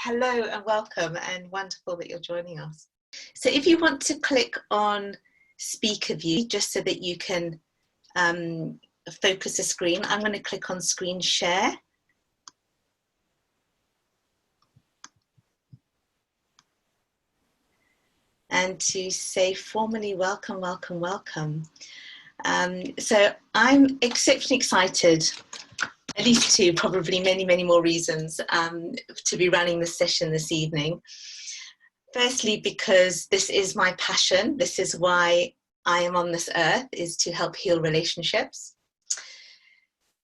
Hello and welcome, and wonderful that you're joining us. So if you want to click on speaker view just so that you can focus the screen, I'm going to click on screen share. And to say formally welcome, welcome, welcome. So I'm exceptionally excited, at least two, probably many, many more reasons, to be running this session this evening. Firstly, because this is my passion. This is why I am on this earth, is to help heal relationships.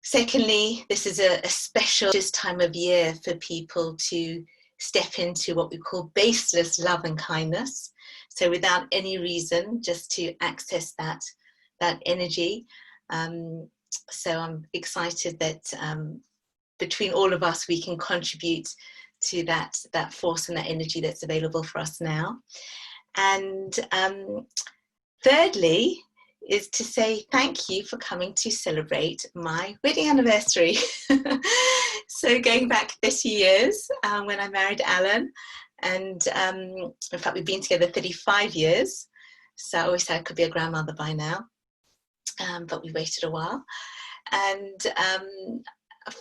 Secondly, this is a special time of year for people to step into what we call baseless love and kindness. So without any reason, just to access that energy. So I'm excited that between all of us, we can contribute to that force and that energy that's available for us now. And thirdly, is to say thank you for coming to celebrate my wedding anniversary. So going back 30 years when I married Alan, and in fact we've been together 35 years, so I always said I could be a grandmother by now, but we waited a while. And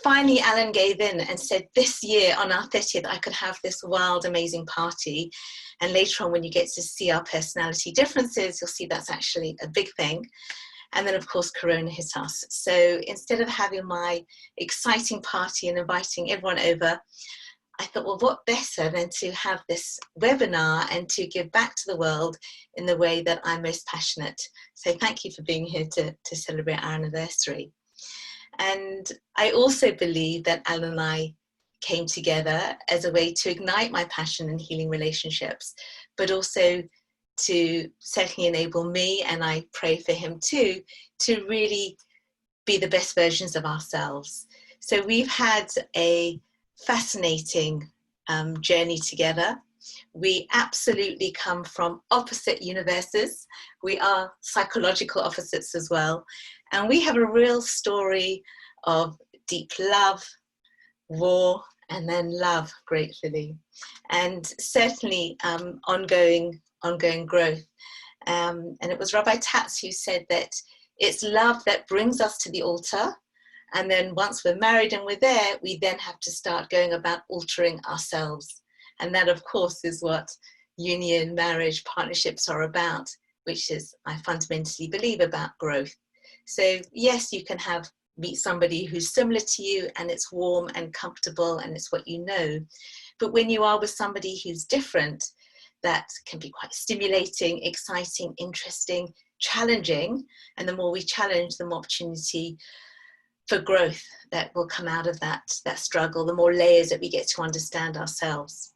finally Alan gave in and said this year on our 30th I could have this wild amazing party, and later on when you get to see our personality differences you'll see that's actually a big thing. And then of course Corona hit us, so instead of having my exciting party and inviting everyone over, I thought, well, what better than to have this webinar and to give back to the world in the way that I'm most passionate. So thank you for being here to celebrate our anniversary. And I also believe that Alan and I came together as a way to ignite my passion in healing relationships, but also to certainly enable me, and I pray for him too, to really be the best versions of ourselves. So we've had a fascinating journey together. We absolutely come from opposite universes. We are psychological opposites as well. And we have a real story of deep love, war, and then love, gratefully. And certainly ongoing growth. And it was Rabbi Tatz who said that it's love that brings us to the altar. And then once we're married and we're there, we then have to start going about altering ourselves. And that, of course, is what union, marriage, partnerships are about, which is, I fundamentally believe, about growth. So yes, you can meet somebody who's similar to you and it's warm and comfortable and it's what you know. But when you are with somebody who's different, that can be quite stimulating, exciting, interesting, challenging. And the more we challenge, the more opportunity for growth that will come out of that struggle, the more layers that we get to understand ourselves.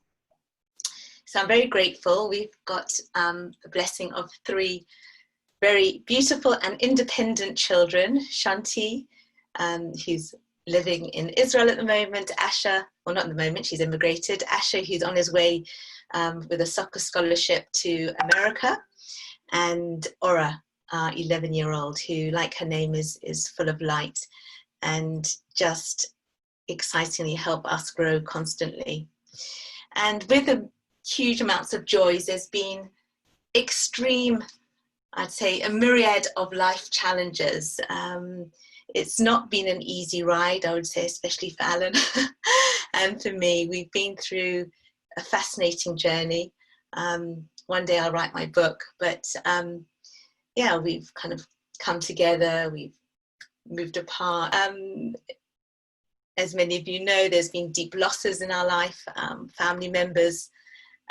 So I'm very grateful. We've got the blessing of 3 very beautiful and independent children. Shanti, who's living in Israel at the moment, Asher, well not at the moment, she's immigrated, Asher who's on his way with a soccer scholarship to America, and Ora, our 11-year-old, who, like her name, is full of light and just excitingly help us grow constantly. And with the huge amounts of joys, there's been extreme, I'd say, a myriad of life challenges. It's not been an easy ride, I would say, especially for Alan. And for me, we've been through a fascinating journey. One day I'll write my book, but yeah, we've kind of come together, we've moved apart. As many of you know, there's been deep losses in our life, family members.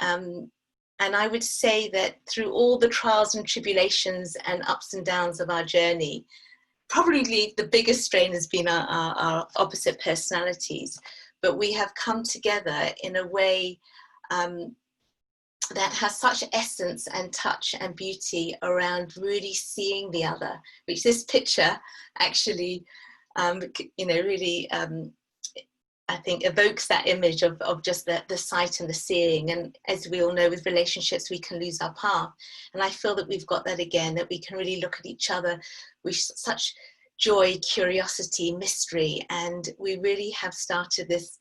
And I would say that through all the trials and tribulations and ups and downs of our journey, probably the biggest strain has been our opposite personalities. But we have come together in a way that has such essence and touch and beauty around really seeing the other, which this picture actually, really, I think, evokes that image of just the sight and the seeing. And as we all know, with relationships, we can lose our path. And I feel that we've got that again, that we can really look at each other with such joy, curiosity, mystery. And we really have started this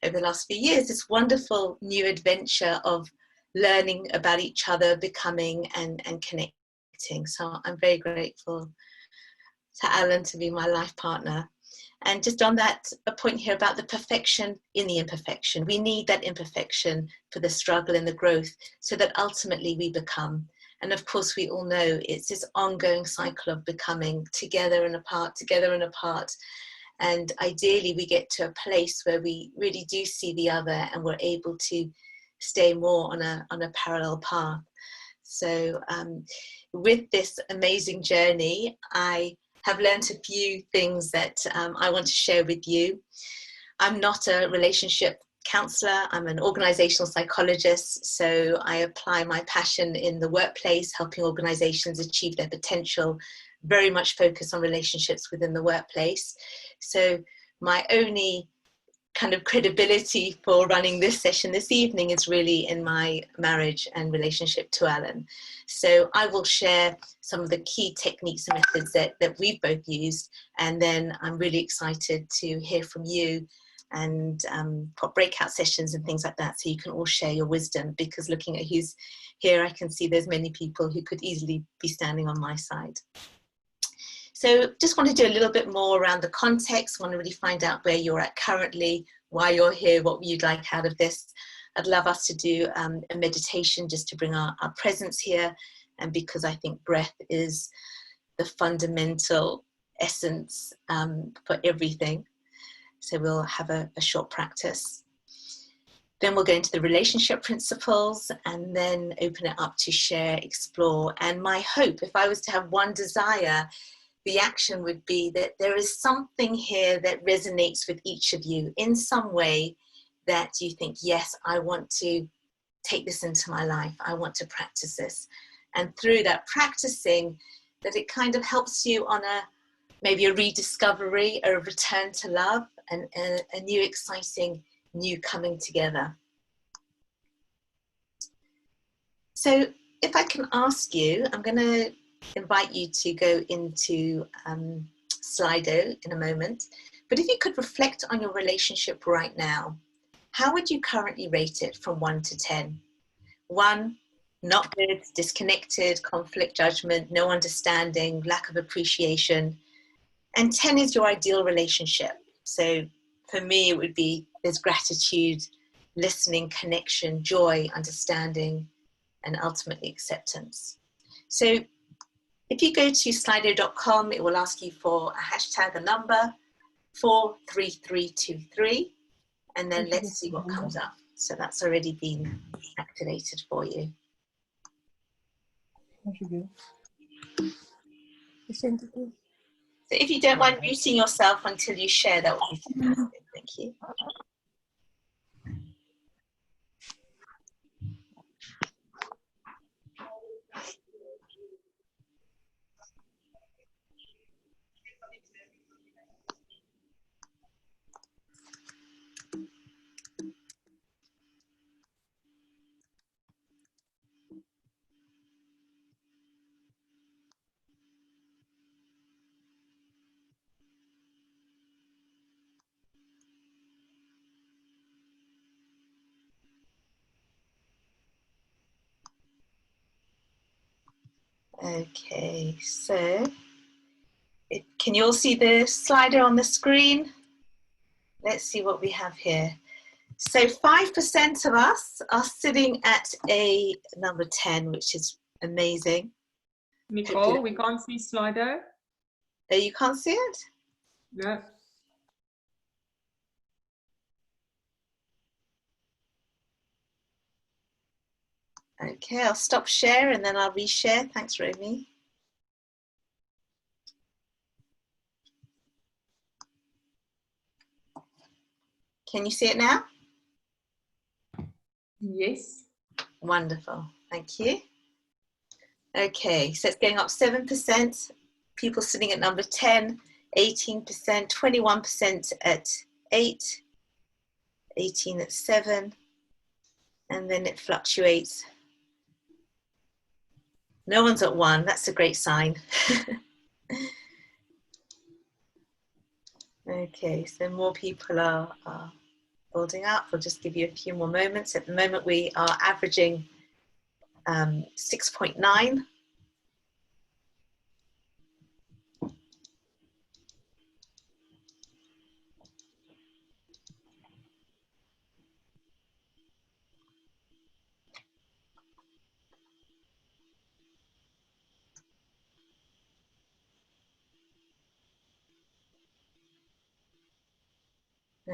over the last few years, this wonderful new adventure of learning about each other, becoming and connecting. So I'm very grateful to Alan to be my life partner. And just on that, a point here about the perfection in the imperfection. We need that imperfection for the struggle and the growth so that ultimately we become. And of course, we all know it's this ongoing cycle of becoming, together and apart, together and apart. And ideally, we get to a place where we really do see the other and we're able to stay more on a parallel path. So with this amazing journey, I have learned a few things that I want to share with you. I'm not a relationship counselor, I'm an organizational psychologist, so I apply my passion in the workplace, helping organizations achieve their potential, very much focused on relationships within the workplace. So my only kind of credibility for running this session this evening is really in my marriage and relationship to Alan. So I will share some of the key techniques and methods that we've both used, and then I'm really excited to hear from you and put breakout sessions and things like that, so you can all share your wisdom, because looking at who's here, I can see there's many people who could easily be standing on my side. So just want to do a little bit more around the context. Want to really find out where you're at currently, why you're here, what you'd like out of this. I'd love us to do a meditation just to bring our presence here, and because I think breath is the fundamental essence for everything. So we'll have a short practice. Then we'll go into the relationship principles and then open it up to share, explore. And my hope, if I was to have one desire, the action would be that there is something here that resonates with each of you in some way, that you think, yes, I want to take this into my life. I want to practice this. And through that practicing, that it kind of helps you on maybe a rediscovery, a return to love, and a new exciting new coming together. So if I can ask you, I'm going to invite you to go into Slido in a moment, but if you could reflect on your relationship right now, how would you currently rate it from 1 to 10? 1, not good, disconnected, conflict, judgment, no understanding, lack of appreciation. And 10 is your ideal relationship. So for me, it would be there's gratitude, listening, connection, joy, understanding, and ultimately acceptance. So if you go to slido.com, it will ask you for a hashtag, a number, 43323, and then let's see what comes up. So that's already been activated for you. So if you don't mind muting yourself until you share, that would be fantastic. Thank you. Okay, so can you all see the slider on the screen? Let's see what we have here. So 5% of us are sitting at a number 10, which is amazing. Nicole, we can't see Slido. Oh, you can't see it? No. Okay, I'll stop share and then I'll reshare. Thanks, Romy. Can you see it now? Yes. Wonderful, thank you. Okay, so it's going up 7%, people sitting at number 10, 18%, 21% at 8, 18 at 7, and then it fluctuates. No one's at 1, that's a great sign. Okay, so more people are building up. We'll just give you a few more moments. At the moment, we are averaging 6.9.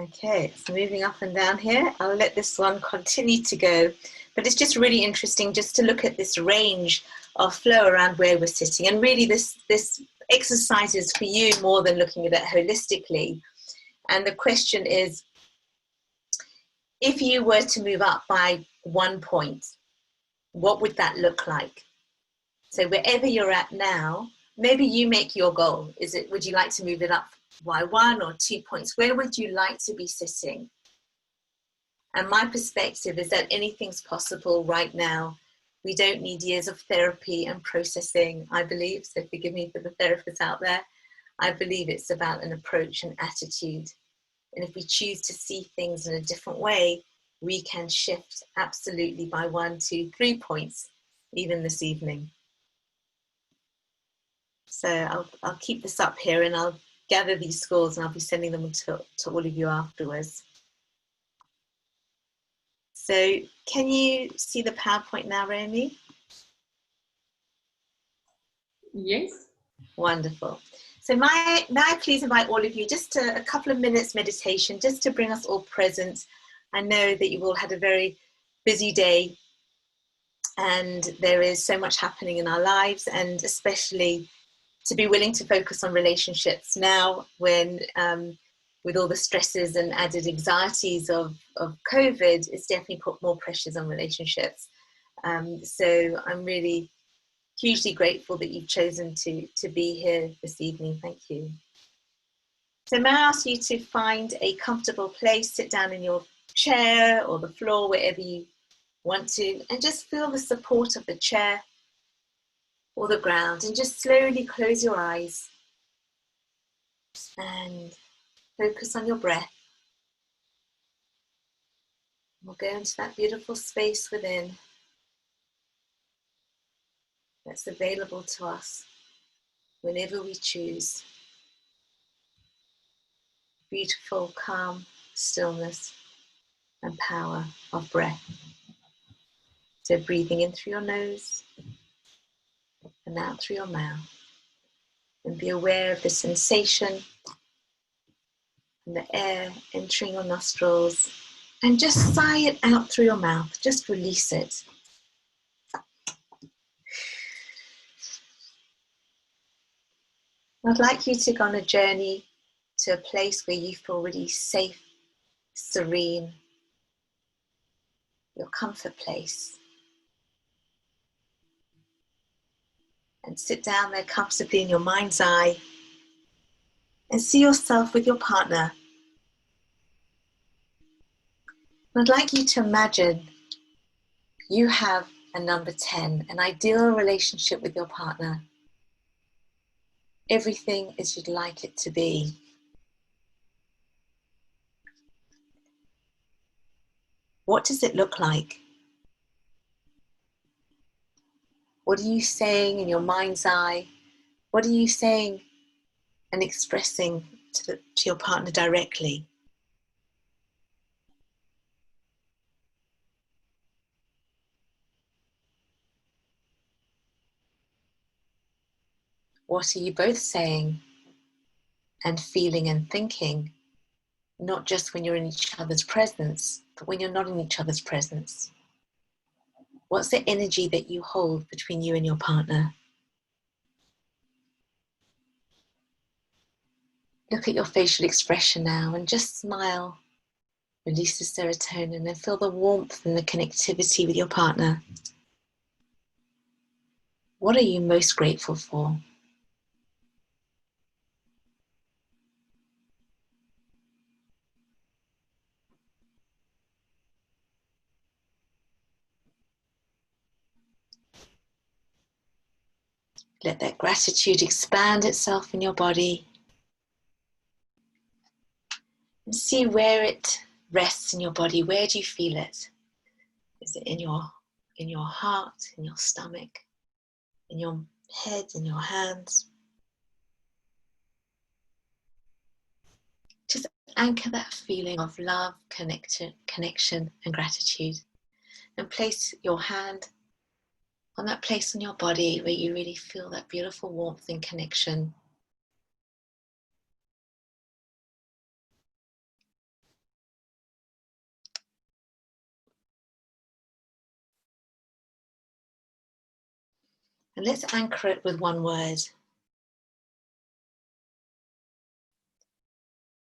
Okay, it's moving up and down here. I'll let this one continue to go, but it's just really interesting just to look at this range of flow around where we're sitting. And really this exercise is for you more than looking at it holistically. And the question is, if you were to move up by 1 point, what would that look like? So wherever you're at now, maybe you make your goal. Would you like to move it up by 1 or 2 points? Where would you like to be sitting? And my perspective is that anything's possible right now. We don't need years of therapy and processing, I believe. So forgive me for the therapists out there. I believe it's about an approach and attitude. And if we choose to see things in a different way, we can shift absolutely by 1, 2, 3 points, even this evening. So I'll keep this up here and I'll gather these scores and I'll be sending them to all of you afterwards. So can you see the PowerPoint now, Romy? Yes. Wonderful. So may I please invite all of you just to a couple of minutes meditation, just to bring us all present. I know that you've all had a very busy day and there is so much happening in our lives, and especially to be willing to focus on relationships now when with all the stresses and added anxieties of COVID, it's definitely put more pressures on relationships. So I'm really hugely grateful that you've chosen to be here this evening. Thank you. So may I ask you to find a comfortable place, sit down in your chair or the floor, wherever you want to, and just feel the support of the chair or the ground, and just slowly close your eyes and focus on your breath. We'll go into that beautiful space within that's available to us whenever we choose. Beautiful, calm stillness and power of breath. So breathing in through your nose and out through your mouth. And be aware of the sensation and the air entering your nostrils. And just sigh it out through your mouth. Just release it. I'd like you to go on a journey to a place where you feel really safe, serene, your comfort place. And sit down there comfortably in your mind's eye and see yourself with your partner. I'd like you to imagine you have a number 10, an ideal relationship with your partner. Everything as you'd like it to be. What does it look like? What are you saying in your mind's eye? What are you saying and expressing to your partner directly? What are you both saying and feeling and thinking? Not just when you're in each other's presence, but when you're not in each other's presence. What's the energy that you hold between you and your partner? Look at your facial expression now and just smile. Release the serotonin and feel the warmth and the connectivity with your partner. What are you most grateful for? Let that gratitude expand itself in your body and see where it rests in your body, where do you feel it? Is it in your heart, in your stomach, in your head, in your hands? Just anchor that feeling of love, connection and gratitude, and place your hand on that place in your body where you really feel that beautiful warmth and connection. And let's anchor it with one word.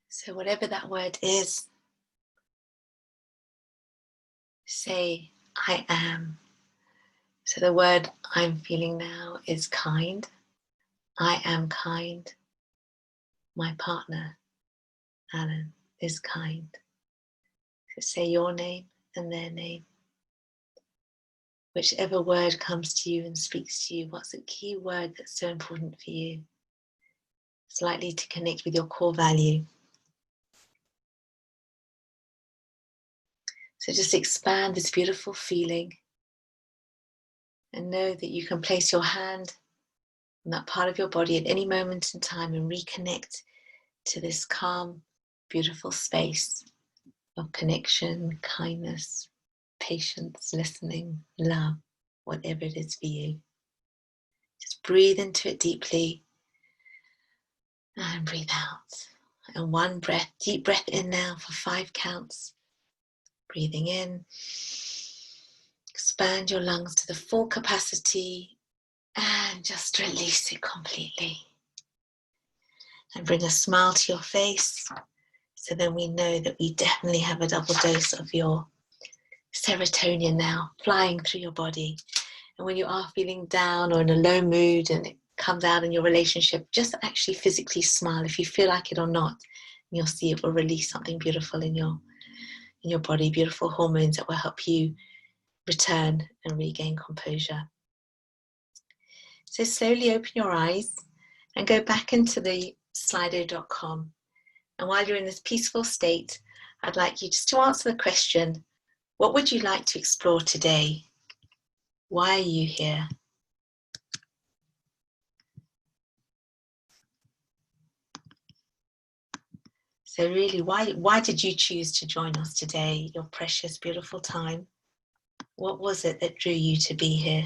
So whatever that word is, say, I am. So the word I'm feeling now is kind. I am kind. My partner, Alan, is kind. So say your name and their name. Whichever word comes to you and speaks to you, what's a key word that's so important for you? It's likely to connect with your core value. So just expand this beautiful feeling and know that you can place your hand on that part of your body at any moment in time and reconnect to this calm, beautiful space of connection, kindness, patience, listening, love, whatever it is for you. Just breathe into it deeply and breathe out. And one breath, deep breath in now for 5 counts. Breathing in, expand your lungs to the full capacity and just release it completely. And bring a smile to your face, so then we know that we definitely have a double dose of your serotonin now flying through your body. And when you are feeling down or in a low mood and it comes out in your relationship, just actually physically smile if you feel like it or not. And you'll see it will release something beautiful in your body, beautiful hormones that will help you return and regain composure. So slowly open your eyes and go back into the slido.com. And while you're in this peaceful state, I'd like you just to answer the question, what would you like to explore today? Why are you here? So really, why did you choose to join us today, your precious, beautiful time? What was it that drew you to be here?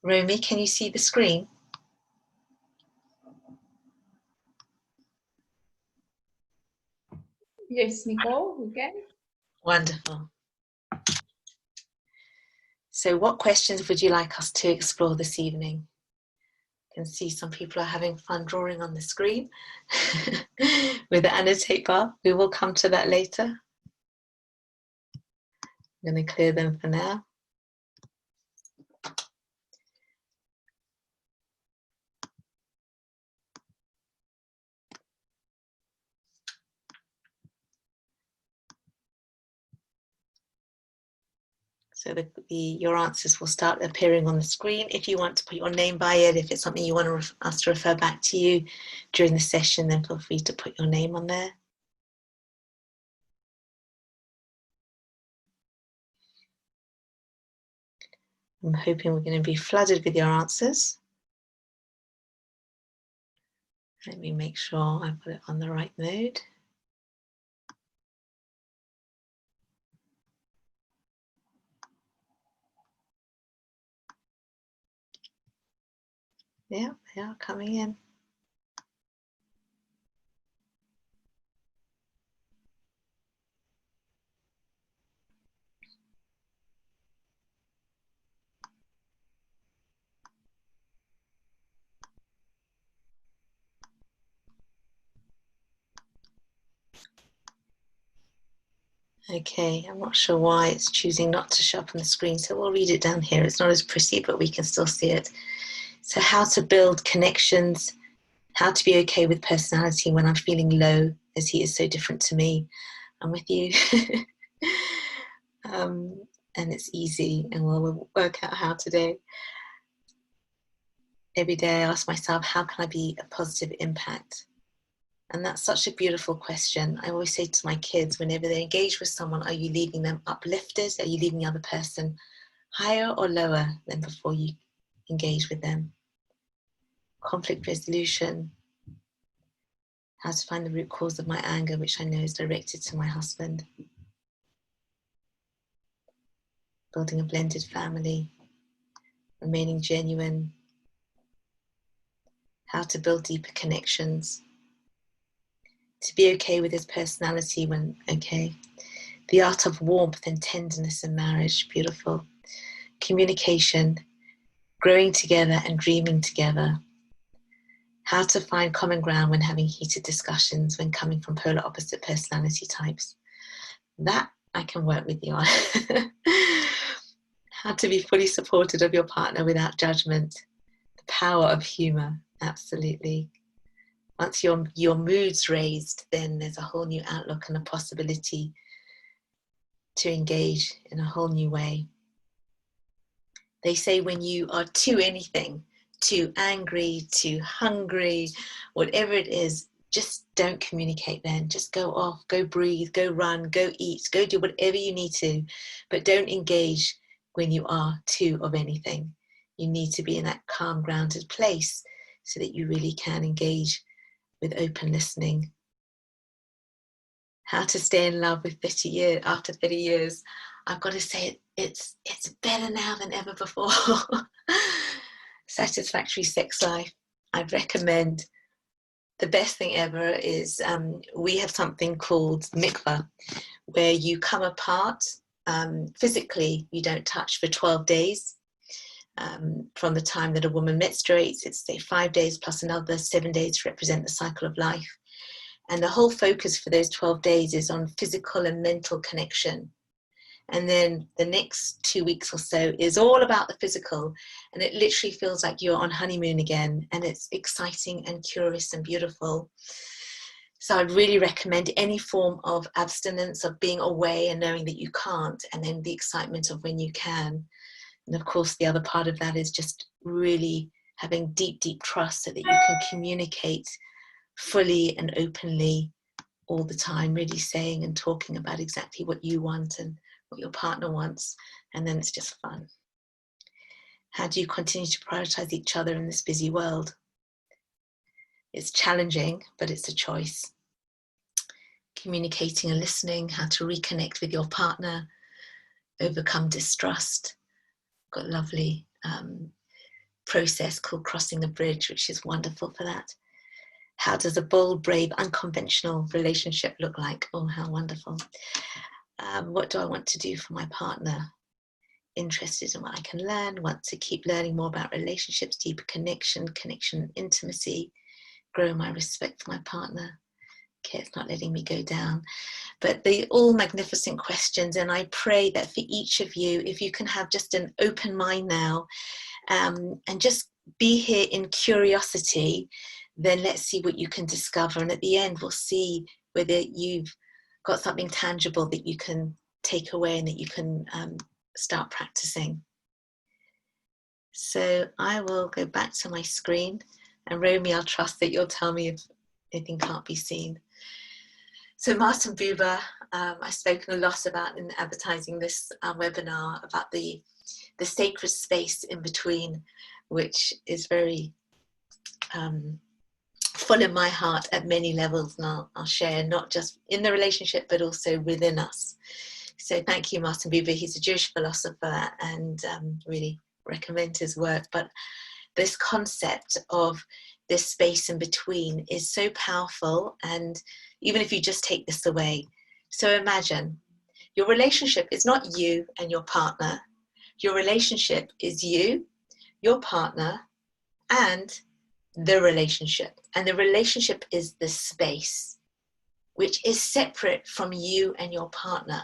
Romy, can you see the screen? Yes, Nicole, we can. Wonderful. So what questions would you like us to explore this evening? I can see some people are having fun drawing on the screen with the annotate bar. We will come to that later. I'm going to clear them for now. So your answers will start appearing on the screen. If you want to put your name by it, if it's something you want us to refer back to you during the session, then feel free to put your name on there. I'm hoping we're going to be flooded with your answers. Let me make sure I put it on the right mode. Yeah, they are coming in. Okay, I'm not sure why it's choosing not to show up on the screen, so we'll read it down here. It's not as pretty, but we can still see it. So how to build connections, how to be okay with personality when I'm feeling low, as he is so different to me. I'm with you. And it's easy, and we'll work out how today. Every day I ask myself, how can I be a positive impact? And that's such a beautiful question. I always say to my kids, whenever they engage with someone, are you leaving them uplifted? Are you leaving the other person higher or lower than before you engage with them? Conflict resolution, how to find the root cause of my anger, which I know is directed to my husband. Building a blended family, remaining genuine, how to build deeper connections, to be okay with his personality when okay, the art of warmth and tenderness in marriage, beautiful, communication, growing together and dreaming together, how to find common ground when having heated discussions when coming from polar opposite personality types. That I can work with you on. How to be fully supported of your partner without judgment. The power of humor, absolutely. Once your mood's raised, then there's a whole new outlook and a possibility to engage in a whole new way. They say when you are too anything, too angry, too hungry, whatever it is, just don't communicate then. Just go off, go breathe, go run, go eat, go do whatever you need to, but don't engage when you are too of anything. You need to be in that calm, grounded place so that you really can engage with open listening. How to stay in love with 30 years after 30 years. I've got to say it's better now than ever before. Satisfactory sex life. I'd recommend. The best thing ever is we have something called mikvah, where you come apart physically. You don't touch for 12 days. From the time that a woman menstruates, it's say 5 days plus another 7 days to represent the cycle of life. And the whole focus for those 12 days is on physical and mental connection. And then the next 2 weeks or so is all about the physical. And it literally feels like you're on honeymoon again. And it's exciting and curious and beautiful. So I'd really recommend any form of abstinence, of being away and knowing that you can't, and then the excitement of when you can. And of course, the other part of that is just really having deep, deep trust so that you can communicate fully and openly all the time, really saying and talking about exactly what you want and what your partner wants, and then it's just fun. How do you continue to prioritize each other in this busy world? It's challenging, but it's a choice. Communicating and listening, how to reconnect with your partner, overcome distrust. Got a lovely process called Crossing the Bridge, which is wonderful for that. How does a bold, brave, unconventional relationship look like? Oh, how wonderful. What do I want to do for my partner? Interested in what I can learn, want to keep learning more about relationships, deeper connection, intimacy, grow my respect for my partner. Okay, it's not letting me go down. But they're all magnificent questions, and I pray that for each of you, if you can have just an open mind now, and just be here in curiosity, then let's see what you can discover. And at the end, we'll see whether you've got something tangible that you can take away and that you can start practicing. So I will go back to my screen, and Romy, I'll trust that you'll tell me if anything can't be seen. So Martin Buber, I've spoken a lot about in advertising this webinar about the sacred space in between, which is very full in my heart at many levels, and I'll share not just in the relationship but also within us. So thank you, Martin Buber. He's a Jewish philosopher, and really recommend his work. But this concept of this space in between is so powerful, and even if you just take this away, so imagine your relationship is not you and your partner. Your relationship is you, your partner, and the relationship. And the relationship is the space, which is separate from you and your partner.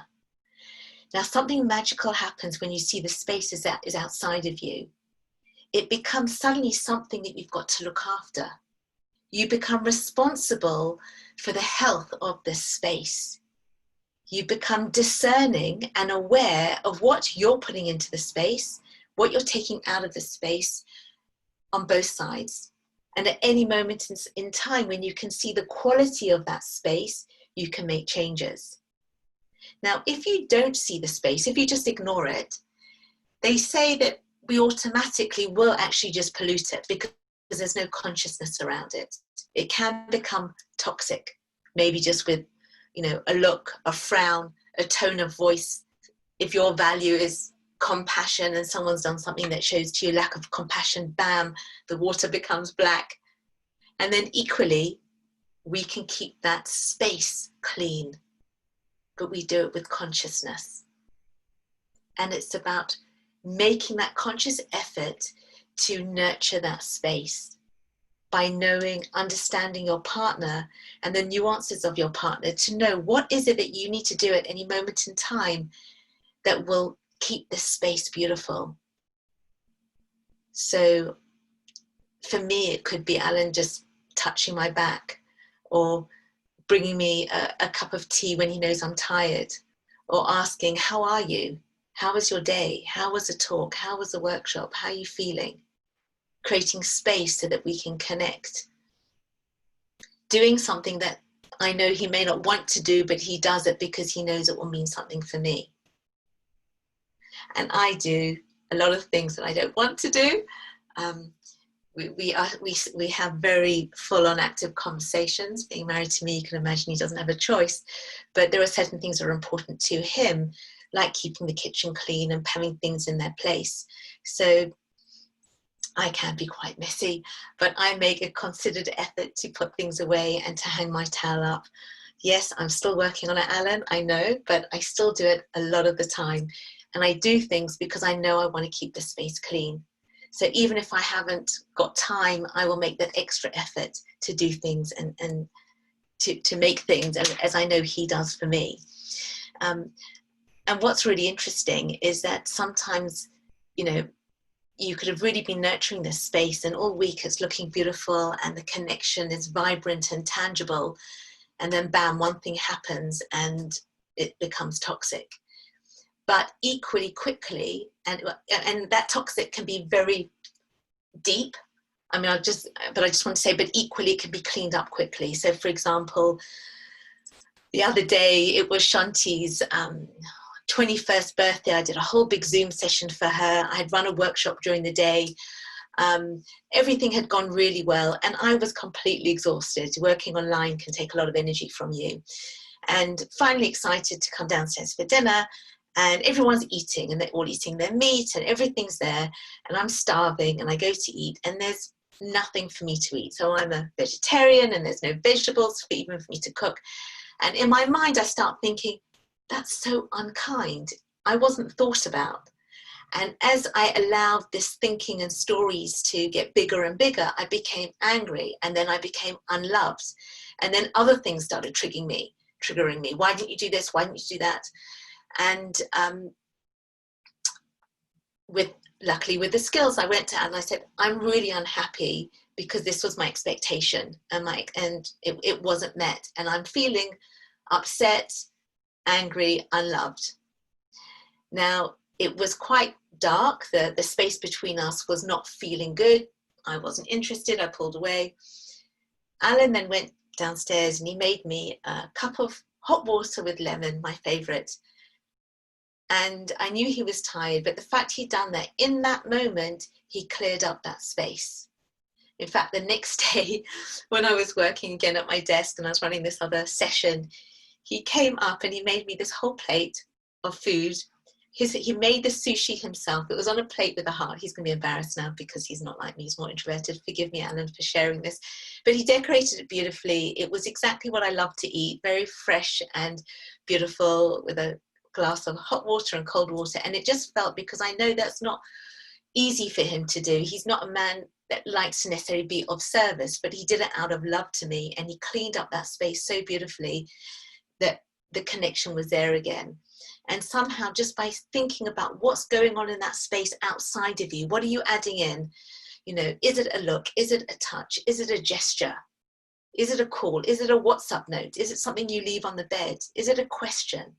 Now, something magical happens when you see the space that is outside of you. It becomes suddenly something that you've got to look after. You become responsible for the health of this space. You become discerning and aware of what you're putting into the space, what you're taking out of the space, on both sides. And at any moment in time, when you can see the quality of that space, you can make changes. Now, if you don't see the space, if you just ignore it, they say that we automatically will actually just pollute it because there's no consciousness around it. It can become toxic, maybe just with, a look, a frown, a tone of voice. If your value is compassion and someone's done something that shows to you lack of compassion, bam, the water becomes black. And then equally, we can keep that space clean, but we do it with consciousness. And it's about making that conscious effort to nurture that space by knowing, understanding your partner and the nuances of your partner, to know what is it that you need to do at any moment in time that will keep this space beautiful. So for me, it could be Alan just touching my back, or bringing me a cup of tea when he knows I'm tired, or asking, how are you? How was your day? How was the talk? How was the workshop? How are you feeling? Creating space so that we can connect. Doing something that I know he may not want to do, but he does it because he knows it will mean something for me. And I do a lot of things that I don't want to do. We have very full-on active conversations. Being married to me, you can imagine he doesn't have a choice, but there are certain things that are important to him, like keeping the kitchen clean and having things in their place. So I can be quite messy, but I make a considered effort to put things away and to hang my towel up. Yes, I'm still working on it, Alan, I know, but I still do it a lot of the time. And I do things because I know I want to keep the space clean. So even if I haven't got time, I will make that extra effort to do things and to make things, as I know he does for me. And what's really interesting is that sometimes, you could have really been nurturing this space, and all week it's looking beautiful and the connection is vibrant and tangible. And then bam, one thing happens and it becomes toxic. But equally quickly, and that toxic can be very deep. I just want to say, but equally it can be cleaned up quickly. So for example, the other day it was Shanti's 21st birthday. I did a whole big Zoom session for her. I had run a workshop during the day. Everything had gone really well, and I was completely exhausted. Working online can take a lot of energy from you. And finally excited to come downstairs for dinner, and everyone's eating and they're all eating their meat and everything's there, and I'm starving, and I go to eat and there's nothing for me to eat. So I'm a vegetarian and there's no vegetables even for me to cook. And in my mind I start thinking, that's so unkind. I wasn't thought about. And as I allowed this thinking and stories to get bigger and bigger, I became angry, and then I became unloved. And then other things started triggering me. Why didn't you do this? Why didn't you do that? And luckily with the skills, I went to Anne and I said, I'm really unhappy because this was my expectation, and it wasn't met. And I'm feeling upset, angry, unloved. Now, it was quite dark. The space between us was not feeling good. I wasn't interested. I pulled away. Alan then went downstairs and he made me a cup of hot water with lemon, my favorite. And I knew he was tired, but the fact he'd done that, in that moment, he cleared up that space. In fact, the next day, when I was working again at my desk and I was running this other session, he came up and he made me this whole plate of food. He made the sushi himself. It was on a plate with a heart. He's going to be embarrassed now because he's not like me. He's more introverted. Forgive me, Alan, for sharing this. But he decorated it beautifully. It was exactly what I love to eat. Very fresh and beautiful, with a glass of hot water and cold water. And it just felt, because I know that's not easy for him to do. He's not a man that likes to necessarily be of service, but he did it out of love to me. And he cleaned up that space so beautifully that the connection was there again. And somehow, just by thinking about what's going on in that space outside of you, what are you adding in? Is it a look? Is it a touch? Is it a gesture? Is it a call? Is it a WhatsApp note? Is it something you leave on the bed? Is it a question?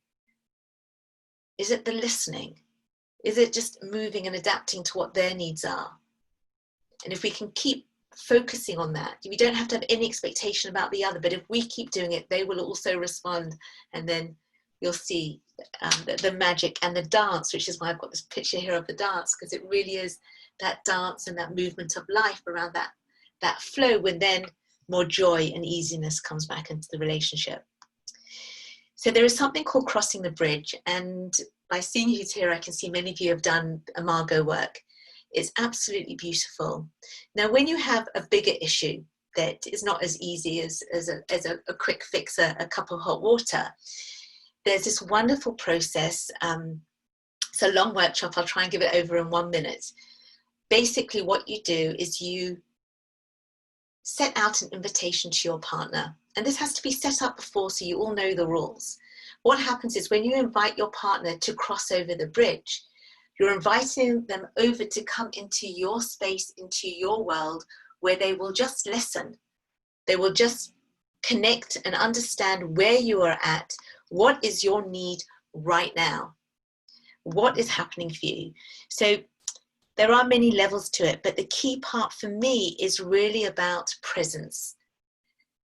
Is it the listening? Is it just moving and adapting to what their needs are? And if we can keep focusing on that, we don't have to have any expectation about the other, but if we keep doing it, they will also respond. And then you'll see the magic and the dance, which is why I've got this picture here of the dance, because it really is that dance and that movement of life around that flow, when then more joy and easiness comes back into the relationship. So there is something called crossing the bridge, and by seeing who's here, I can see many of you have done Imago work. It's absolutely beautiful. Now, when you have a bigger issue that is not as easy as a quick fix, a cup of hot water, there's this wonderful process. It's a long workshop. I'll try and give it over in 1 minute. Basically, what you do is you set out an invitation to your partner. And this has to be set up before so you all know the rules. What happens is when you invite your partner to cross over the bridge, you're inviting them over to come into your space, into your world, where they will just listen. They will just connect and understand where you are at. What is your need right now? What is happening for you? So there are many levels to it, but the key part for me is really about presence.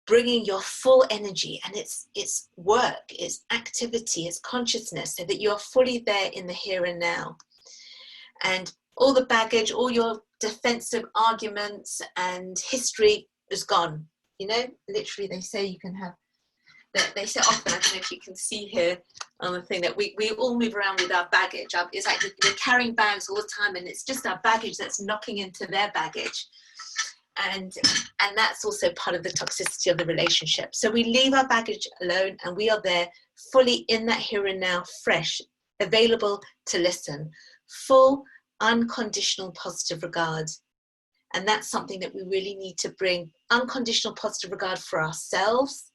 Bringing your full energy, and it's work, it's activity, it's consciousness, so that you're fully there in the here and now. And all the baggage, all your defensive arguments and history is gone. You know, literally they say you can have, they say often, I don't know if you can see here on the thing, that we all move around with our baggage. It's like we're carrying bags all the time, and it's just our baggage that's knocking into their baggage. And that's also part of the toxicity of the relationship. So we leave our baggage alone, and we are there fully in that here and now, fresh, available to listen, full, unconditional positive regard. And that's something that we really need to bring. Unconditional positive regard for ourselves,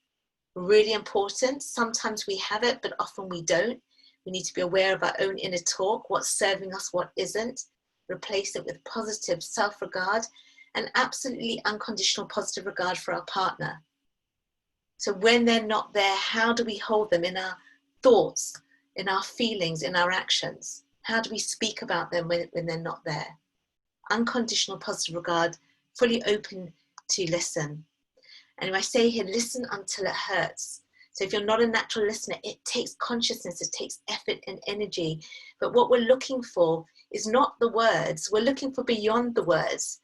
really important. Sometimes we have it, but often we don't. We need to be aware of our own inner talk, what's serving us, what isn't. Replace it with positive self-regard, and absolutely unconditional positive regard for our partner. So when they're not there, how do we hold them in our thoughts, in our feelings, in our actions? How do we speak about them when they're not there? Unconditional positive regard, fully open to listen. And I say here, listen until it hurts. So if you're not a natural listener, it takes consciousness, it takes effort and energy. But what we're looking for is not the words. We're looking for beyond the words.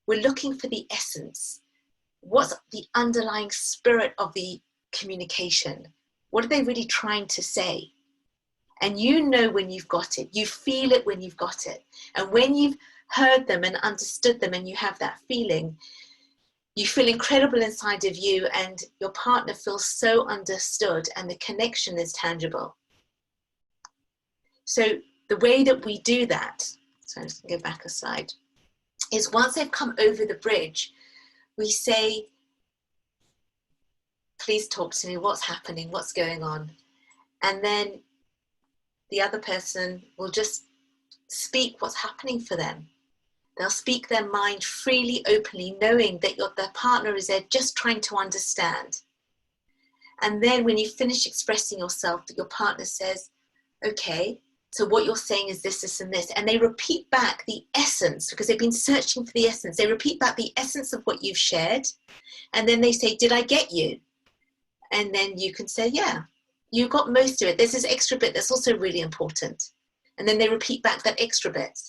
We're looking for the essence. What's the underlying spirit of the communication? What are they really trying to say? And you know when you've got it. You feel it when you've got it. And when you've heard them and understood them and you have that feeling, you feel incredible inside of you, and your partner feels so understood, and the connection is tangible. So the way that we do that, so I'm just going to go back a slide, is once they've come over the bridge, we say, please talk to me, what's happening, what's going on? And then the other person will just speak what's happening for them. They'll speak their mind freely, openly, knowing that their partner is there just trying to understand. And then when you finish expressing yourself, that your partner says, okay, so what you're saying is this, this, and this. And they repeat back the essence, because they've been searching for the essence. They repeat back the essence of what you've shared. And then they say, did I get you? And then you can say, yeah, you got most of it. There's this extra bit that's also really important. And then they repeat back that extra bit.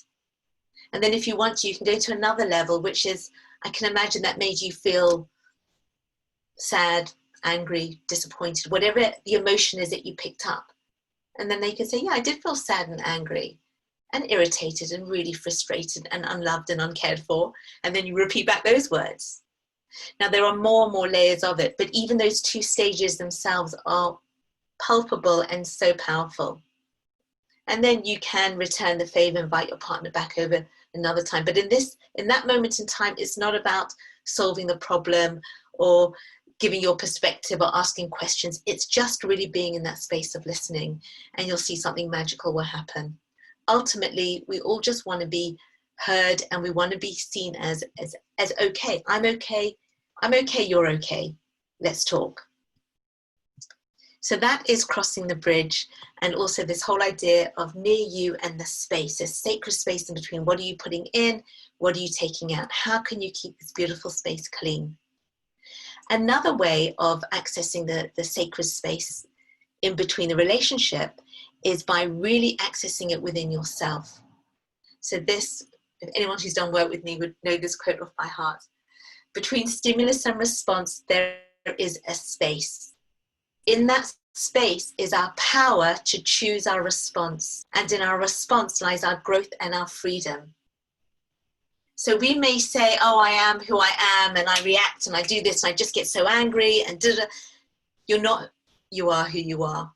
And then if you want to, you can go to another level, which is, I can imagine that made you feel sad, angry, disappointed, whatever the emotion is that you picked up. And then they can say, yeah, I did feel sad and angry and irritated and really frustrated and unloved and uncared for. And then you repeat back those words. Now, there are more and more layers of it, but even those two stages themselves are palpable and so powerful. And then you can return the favor, invite your partner back over another time. But in that moment in time, it's not about solving the problem or giving your perspective or asking questions. It's just really being in that space of listening, and you'll see something magical will happen. Ultimately, we all just want to be heard, and we want to be seen as okay. I'm okay, you're okay. Let's talk. So that is crossing the bridge, and also this whole idea of near you and the space, a sacred space in between. What are you putting in? What are you taking out? How can you keep this beautiful space clean? Another way of accessing the sacred space in between the relationship is by really accessing it within yourself. So this, if anyone who's done work with me would know this quote off by heart. Between stimulus and response, there is a space. In that space is our power to choose our response. And in our response lies our growth and our freedom. So we may say, oh, I am who I am, and I react and I do this and I just get so angry and da-da. You're not, you are who you are.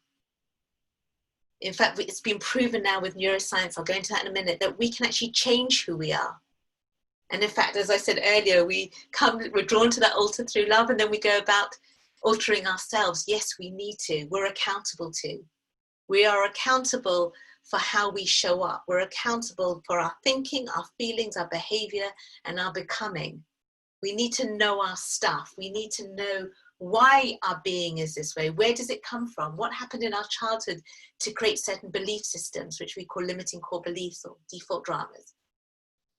In fact, it's been proven now with neuroscience, I'll go into that in a minute, that we can actually change who we are. And in fact, as I said earlier, we're drawn to that altar through love, and then we go about altering ourselves. Yes, we need to. We're accountable to. We are accountable for how we show up. We're accountable for our thinking, our feelings, our behavior, and our becoming. We need to know our stuff. We need to know why our being is this way. Where does it come from? What happened in our childhood to create certain belief systems, which we call limiting core beliefs or default dramas?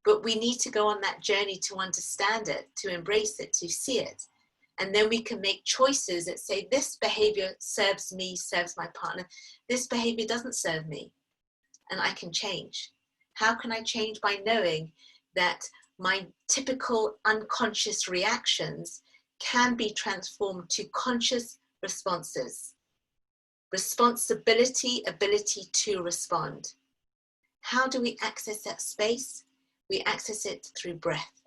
But we need to go on that journey to understand it, to embrace it, to see it. And then we can make choices that say, this behavior serves me, serves my partner. This behavior doesn't serve me. And I can change. How can I change? By knowing that my typical unconscious reactions can be transformed to conscious responses. Responsibility, ability to respond. How do we access that space? We access it through breath.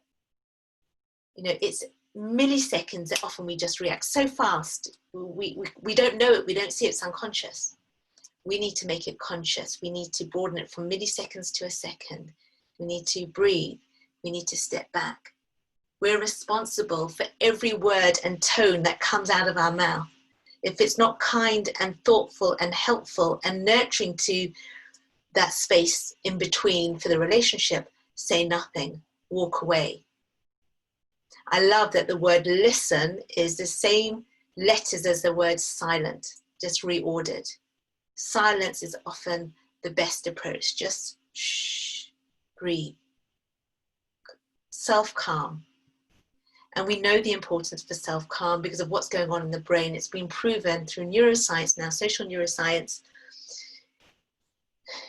You know, it's milliseconds that often we just react so fast. We don't know it, we don't see it, it's unconscious. We need to make it conscious. We need to broaden it from milliseconds to a second. We need to breathe. We need to step back. We're responsible for every word and tone that comes out of our mouth. If it's not kind and thoughtful and helpful and nurturing to that space in between for the relationship, say nothing, walk away. I love that the word listen is the same letters as the word silent, just reordered. Silence is often the best approach. Just shh, breathe. Self-calm. And we know the importance for self-calm because of what's going on in the brain. It's been proven through neuroscience now, social neuroscience.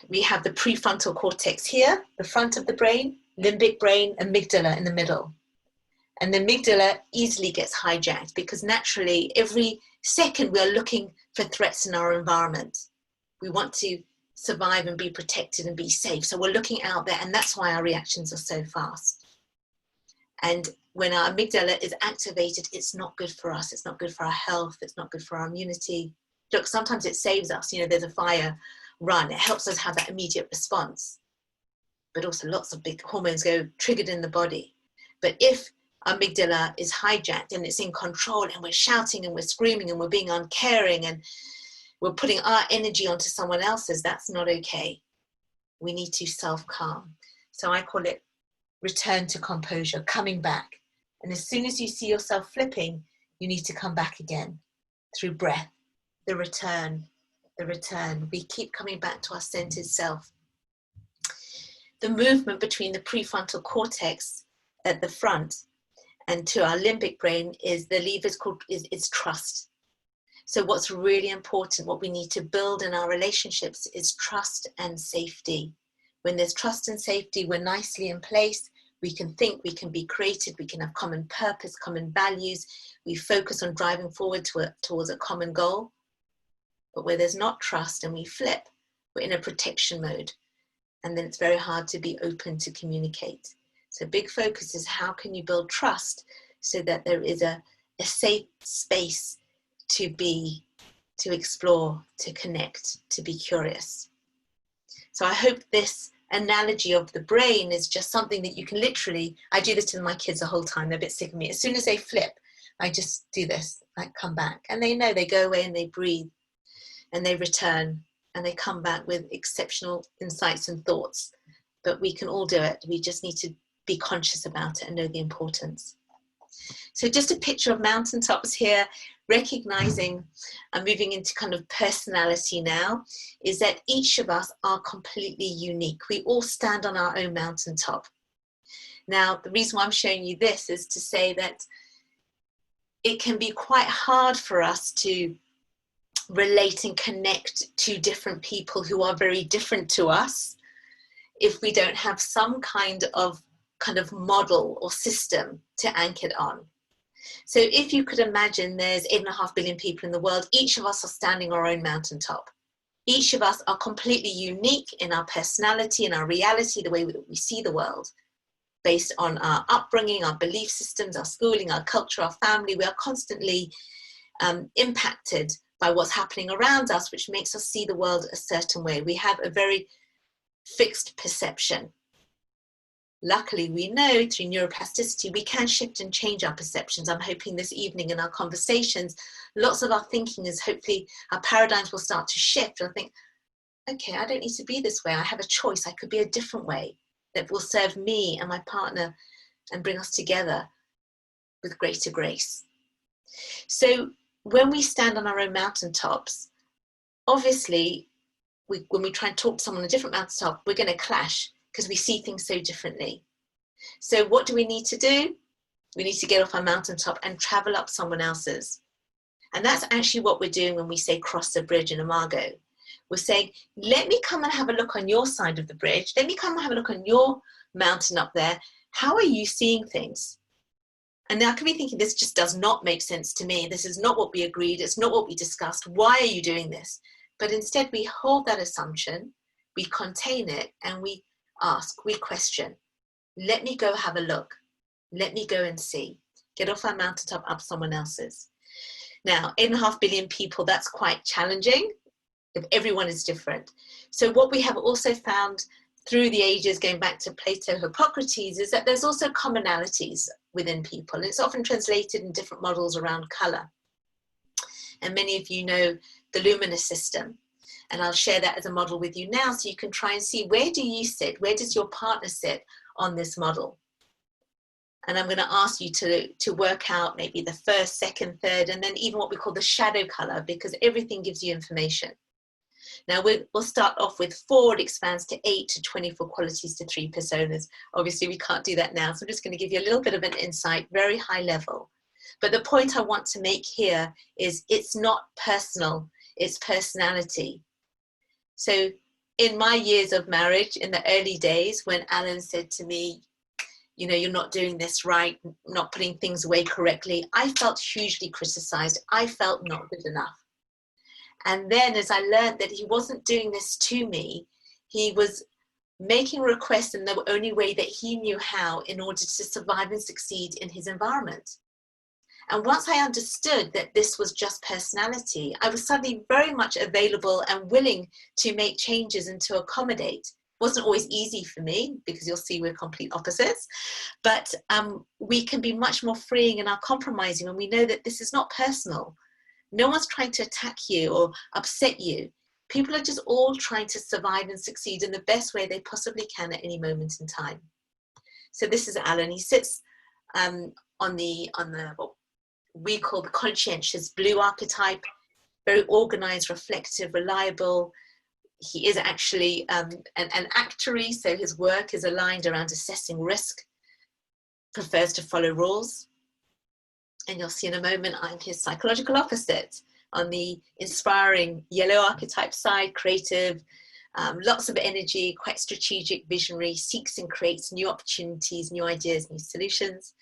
We have the prefrontal cortex here, the front of the brain, limbic brain, amygdala in the middle. And the amygdala easily gets hijacked because naturally every second we are looking for threats in our environment. We want to survive and be protected and be safe. So we're looking out there, and that's why our reactions are so fast. And when our amygdala is activated, it's not good for us. It's not good for our health. It's not good for our immunity. Look, sometimes it saves us. You know, there's a fire, run. It helps us have that immediate response. But also lots of big hormones go triggered in the body. But if our amygdala is hijacked and it's in control and we're shouting and we're screaming and we're being uncaring and we're putting our energy onto someone else's, that's not okay. We need to self-calm. So I call it return to composure, coming back. And as soon as you see yourself flipping, you need to come back again through breath, the return, the return. We keep coming back to our centered self. The movement between the prefrontal cortex at the front and to our limbic brain is the lever is trust. So what's really important, what we need to build in our relationships is trust and safety. When there's trust and safety, we're nicely in place. We can think, we can be creative, we can have common purpose, common values. We focus on driving forward towards a common goal. But where there's not trust and we flip, we're in a protection mode. And then it's very hard to be open to communicate. So big focus is how can you build trust so that there is a safe space to be, to explore, to connect, to be curious. So I hope this analogy of the brain is just something that you can literally, I do this to my kids the whole time, they're a bit sick of me. As soon as they flip, I just do this, I come back. And they know, they go away and they breathe and they return and they come back with exceptional insights and thoughts. But we can all do it. We just need to be conscious about it and know the importance. So just a picture of mountaintops here, recognizing and moving into kind of personality now, is that each of us are completely unique. We all stand on our own mountaintop. Now, the reason why I'm showing you this is to say that it can be quite hard for us to relate and connect to different people who are very different to us if we don't have some kind of model or system to anchor it on. So if you could imagine there's 8.5 billion people in the world, each of us are standing our own mountaintop. Each of us are completely unique in our personality, in our reality, the way that we see the world, based on our upbringing, our belief systems, our schooling, our culture, our family. We are constantly impacted by what's happening around us, which makes us see the world a certain way. We have a very fixed perception. Luckily, we know through neuroplasticity, we can shift and change our perceptions. I'm hoping this evening in our conversations, lots of our thinking is hopefully our paradigms will start to shift. I think, okay, I don't need to be this way. I have a choice. I could be a different way that will serve me and my partner and bring us together with greater grace. So when we stand on our own mountaintops, obviously, when we try and talk to someone on a different mountaintop, we're going to clash because we see things so differently. So what do we need to do? We need to get off our mountaintop and travel up someone else's. And that's actually what we're doing when we say cross the bridge in Imago. We're saying, let me come and have a look on your side of the bridge. Let me come and have a look on your mountain up there. How are you seeing things? And now I could be thinking, this just does not make sense to me. This is not what we agreed. It's not what we discussed. Why are you doing this? But instead we hold that assumption, we contain it, and we ask, we question. Let me go have a look. Let me go and see. Get off our mountaintop, up someone else's. Now, 8.5 billion people, that's quite challenging if everyone is different. So what we have also found through the ages, going back to Plato, Hippocrates, is that there's also commonalities within people. And it's often translated in different models around color. And many of you know the luminous system. And I'll share that as a model with you now so you can try and see, where do you sit? Where does your partner sit on this model? And I'm going to ask you to work out maybe the first, second, third, and then even what we call the shadow color, because everything gives you information. Now we'll start off with 4, it expands to 8 to 24 qualities to 3 personas. Obviously we can't do that now, so I'm just going to give you a little bit of an insight, very high level. But the point I want to make here is it's not personal, it's personality. So in my years of marriage, in the early days, when Alan said to me, you know, you're not doing this right, not putting things away correctly, I felt hugely criticized. I felt not good enough. And then as I learned that he wasn't doing this to me, he was making requests in the only way that he knew how in order to survive and succeed in his environment. And once I understood that this was just personality, I was suddenly very much available and willing to make changes and to accommodate. It wasn't always easy for me, because you'll see we're complete opposites, but we can be much more freeing in our compromising when we know that this is not personal. No one's trying to attack you or upset you. People are just all trying to survive and succeed in the best way they possibly can at any moment in time. So this is Alan. He sits on the what we call the conscientious blue archetype, very organized, reflective, reliable. He is actually an actuary, so his work is aligned around assessing risk, prefers to follow rules. And you'll see in a moment, I'm his psychological opposite on the inspiring yellow archetype side, creative, lots of energy, quite strategic, visionary, seeks and creates new opportunities, new ideas, new solutions.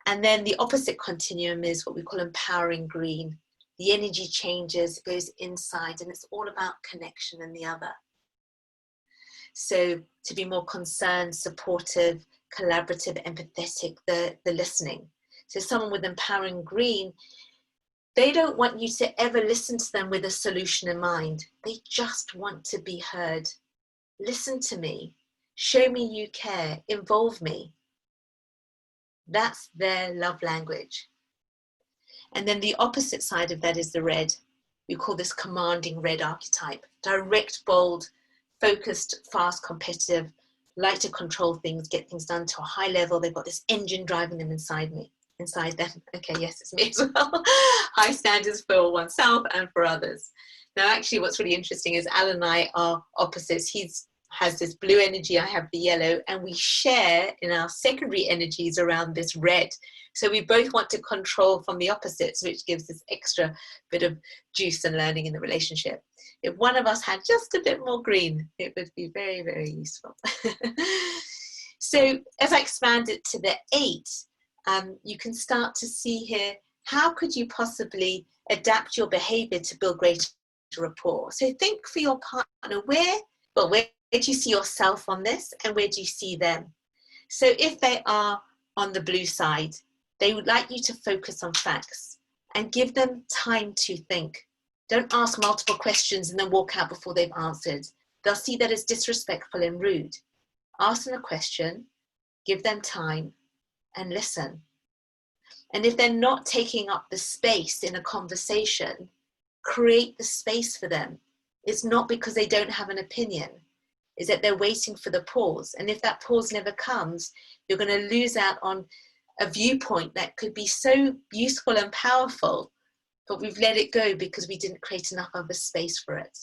And then the opposite continuum is what we call empowering green. The energy changes, it goes inside, and it's all about connection and the other. So to be more concerned, supportive, collaborative, empathetic, the listening. So someone with empowering green, they don't want you to ever listen to them with a solution in mind. They just want to be heard. Listen to me. Show me you care. Involve me. That's their love language. And then the opposite side of that is the red. We call this commanding red archetype. Direct, bold, focused, fast, competitive, like to control things, get things done to a high level. They've got this engine driving them inside me. inside them. Okay, yes, it's me as well. High standards for oneself and for others. Now, actually, what's really interesting is Alan and I are opposites. He has this blue energy, I have the yellow, and we share in our secondary energies around this red. So we both want to control from the opposites, which gives this extra bit of juice and learning in the relationship. If one of us had just a bit more green, it would be very, very useful. So as I expand it to the 8, you can start to see here, how could you possibly adapt your behavior to build greater rapport? So think for your partner, where do you see yourself on this, and where do you see them? So if they are on the blue side, they would like you to focus on facts and give them time to think. Don't ask multiple questions and then walk out before they've answered. They'll see that as disrespectful and rude. Ask them a question, give them time, and listen. And if they're not taking up the space in a conversation, create the space for them. It's not because they don't have an opinion, is that they're waiting for the pause. And if that pause never comes, you're going to lose out on a viewpoint that could be so useful and powerful, but we've let it go because we didn't create enough of a space for it.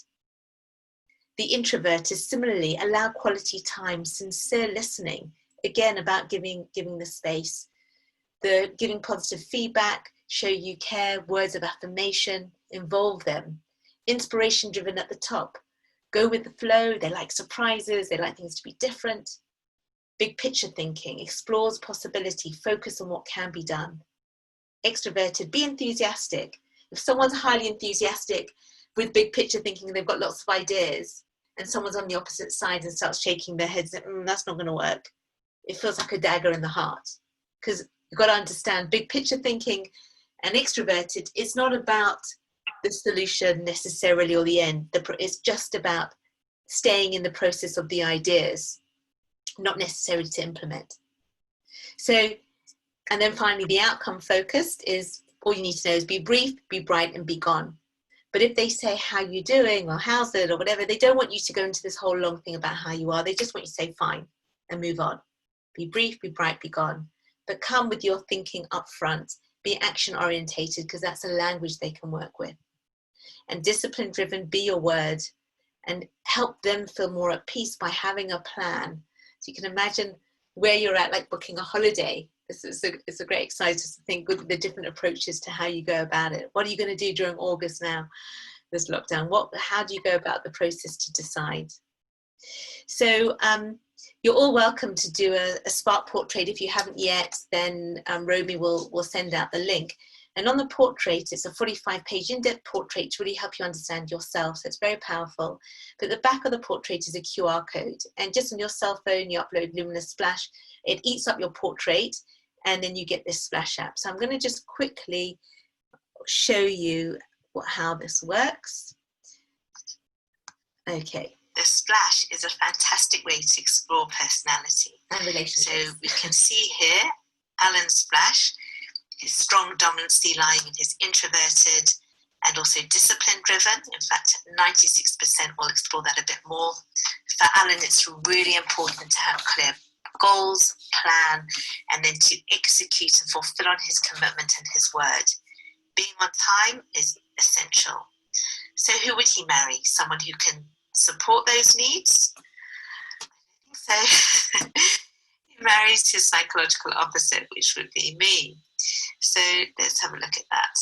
The introverted similarly allow quality time, sincere listening, again about giving the space, the giving positive feedback, show you care, words of affirmation, involve them. Inspiration driven at the top, go with the flow, they like surprises, they like things to be different. Big picture thinking, explores possibility, focus on what can be done. Extroverted, be enthusiastic. If someone's highly enthusiastic with big picture thinking, they've got lots of ideas, and someone's on the opposite side and starts shaking their heads, that's not going to work. It feels like a dagger in the heart. Because you've got to understand, big picture thinking and extroverted, it's not about the solution necessarily or the end. It's just about staying in the process of the ideas, not necessarily to implement. So, and then finally, the outcome focused is, all you need to know is be brief, be bright, and be gone. But if they say, how you doing, or how's it, or whatever, they don't want you to go into this whole long thing about how you are. They just want you to say, fine, and move on. Be brief, be bright, be gone. But come with your thinking up front. Be action orientated, because that's a language they can work with. And discipline driven, be your word, and help them feel more at peace by having a plan. So you can imagine where you're at, like booking a holiday. It's a great exercise to think with the different approaches to how you go about it. What are you going to do during August now, this lockdown? How do you go about the process to decide? So you're all welcome to do a Spark portrait. If you haven't yet, then Romy will send out the link. And on the portrait, it's a 45-page in-depth portrait to really help you understand yourself. So it's very powerful. But the back of the portrait is a QR code. And just on your cell phone, you upload Luminous Splash. It eats up your portrait, and then you get this Splash app. So I'm going to just quickly show you how this works. Okay. The Splash is a fantastic way to explore personality and relationships. So we can see here, Alan's Splash. His strong dominancy lying in his introverted and also discipline driven. In fact, 96% will explore that a bit more. For Alan, it's really important to have clear goals, plan, and then to execute and fulfill on his commitment and his word. Being on time is essential. So who would he marry? Someone who can support those needs? I think so. He marries his psychological opposite, which would be me. So let's have a look at that.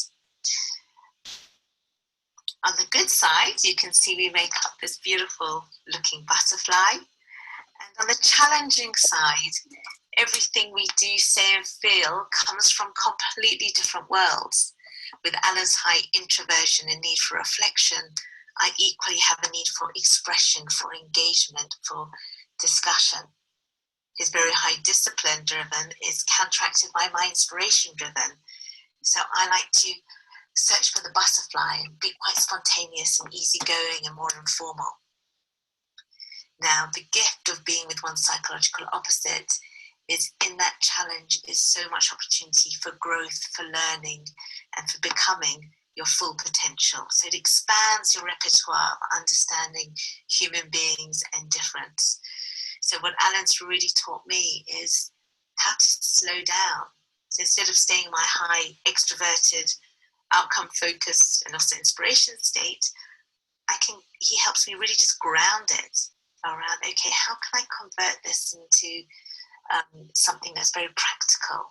On the good side, you can see we make up this beautiful looking butterfly. And on the challenging side, everything we do, say and feel comes from completely different worlds. With Alan's high introversion and need for reflection, I equally have a need for expression, for engagement, for discussion. His very high discipline driven is counteracted by my inspiration driven. So I like to search for the butterfly and be quite spontaneous and easygoing and more informal. Now, the gift of being with one's psychological opposite is in that challenge is so much opportunity for growth, for learning, and for becoming your full potential. So it expands your repertoire of understanding human beings and difference. So what Alan's really taught me is how to slow down, So instead of staying in my high extroverted, outcome focused and also inspiration state, he helps me really just ground it around, okay, how can I convert this into something that's very practical,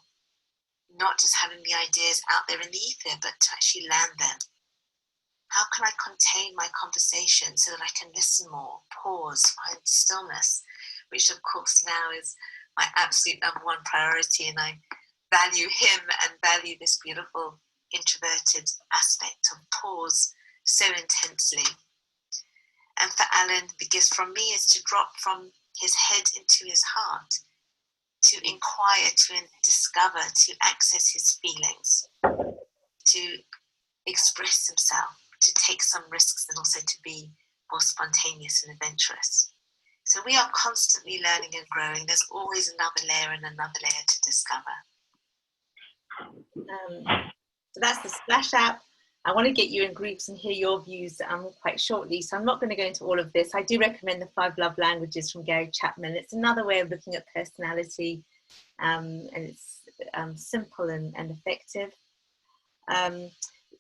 not just having the ideas out there in the ether, but to actually land them. How can I contain my conversation so that I can listen more, pause, find stillness, which of course now is my absolute number one priority, and I value him and value this beautiful introverted aspect of pause so intensely. And for Alan, the gift from me is to drop from his head into his heart, to inquire, to discover, to access his feelings, to express himself, to take some risks, and also to be more spontaneous and adventurous. So we are constantly learning and growing. There's always another layer and another layer to discover. So that's the Splash app. I want to get you in groups and hear your views quite shortly. So I'm not going to go into all of this. I do recommend the 5 Love Languages from Gary Chapman. It's another way of looking at personality, and it's simple and effective.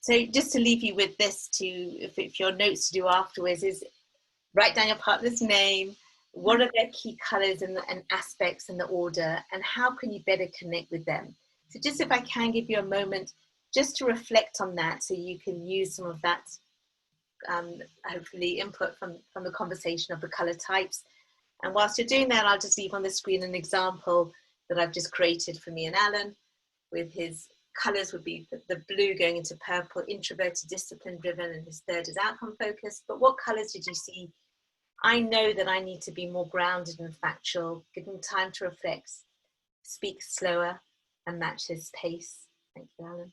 So just to leave you with this, if your notes to do afterwards is write down your partner's name, what are their key colours and aspects in the order, and how can you better connect with them. So just if I can give you a moment just to reflect on that, so you can use some of that, hopefully input from the conversation of the colour types. And whilst you're doing that, I'll just leave on the screen an example that I've just created for me and Alan, with his colours would be the blue going into purple, introverted, discipline driven, and his third is outcome focused. But what colours did you see? I know that I need to be more grounded and factual, give him time to reflect, speak slower and match his pace. Thank you, Alan.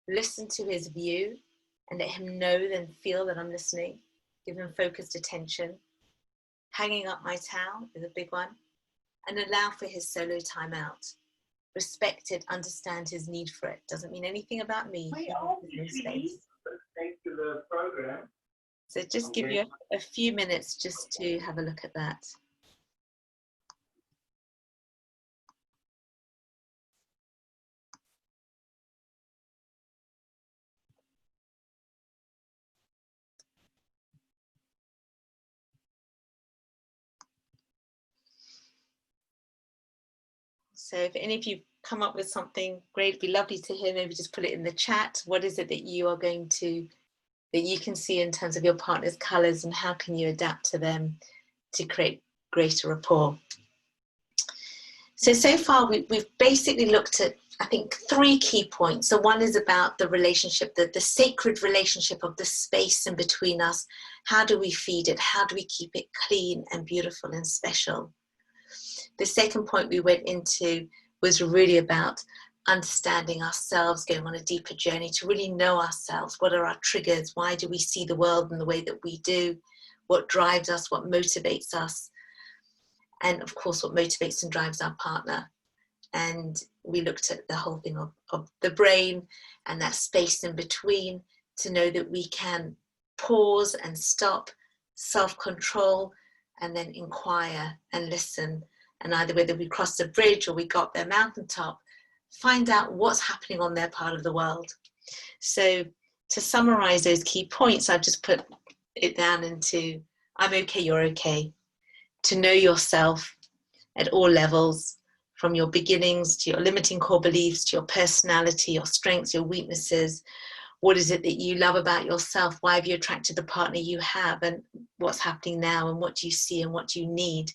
Listen to his view and let him know, then feel that I'm listening. Give him focused attention. Hanging up my towel is a big one. And allow for his solo time out. Respect it, understand his need for it. Doesn't mean anything about me. So just give you a few minutes just to have a look at that. So if any of you come up with something great, it'd be lovely to hear. Maybe just put it in the chat. What is it that you are going to, that you can see in terms of your partner's colours, and how can you adapt to them to create greater rapport? So far we've basically looked at, I think, 3 key points. So one is about the relationship, the sacred relationship of the space in between us. How do we feed it? How do we keep it clean and beautiful and special? The second point we went into was really about understanding ourselves, going on a deeper journey to really know ourselves. What are our triggers? Why do we see the world in the way that we do? What drives us? What motivates us? And of course, what motivates and drives our partner. And we looked at the whole thing of the brain and that space in between, to know that we can pause and stop, self-control, and then inquire and listen. And either whether we crossed a bridge or we got their mountaintop, find out what's happening on their part of the world. So to summarize those key points, I've just put it down into, I'm okay, you're okay. To know yourself at all levels, from your beginnings to your limiting core beliefs, to your personality, your strengths, your weaknesses. What is it that you love about yourself? Why have you attracted the partner you have? And what's happening now? And what do you see and what do you need?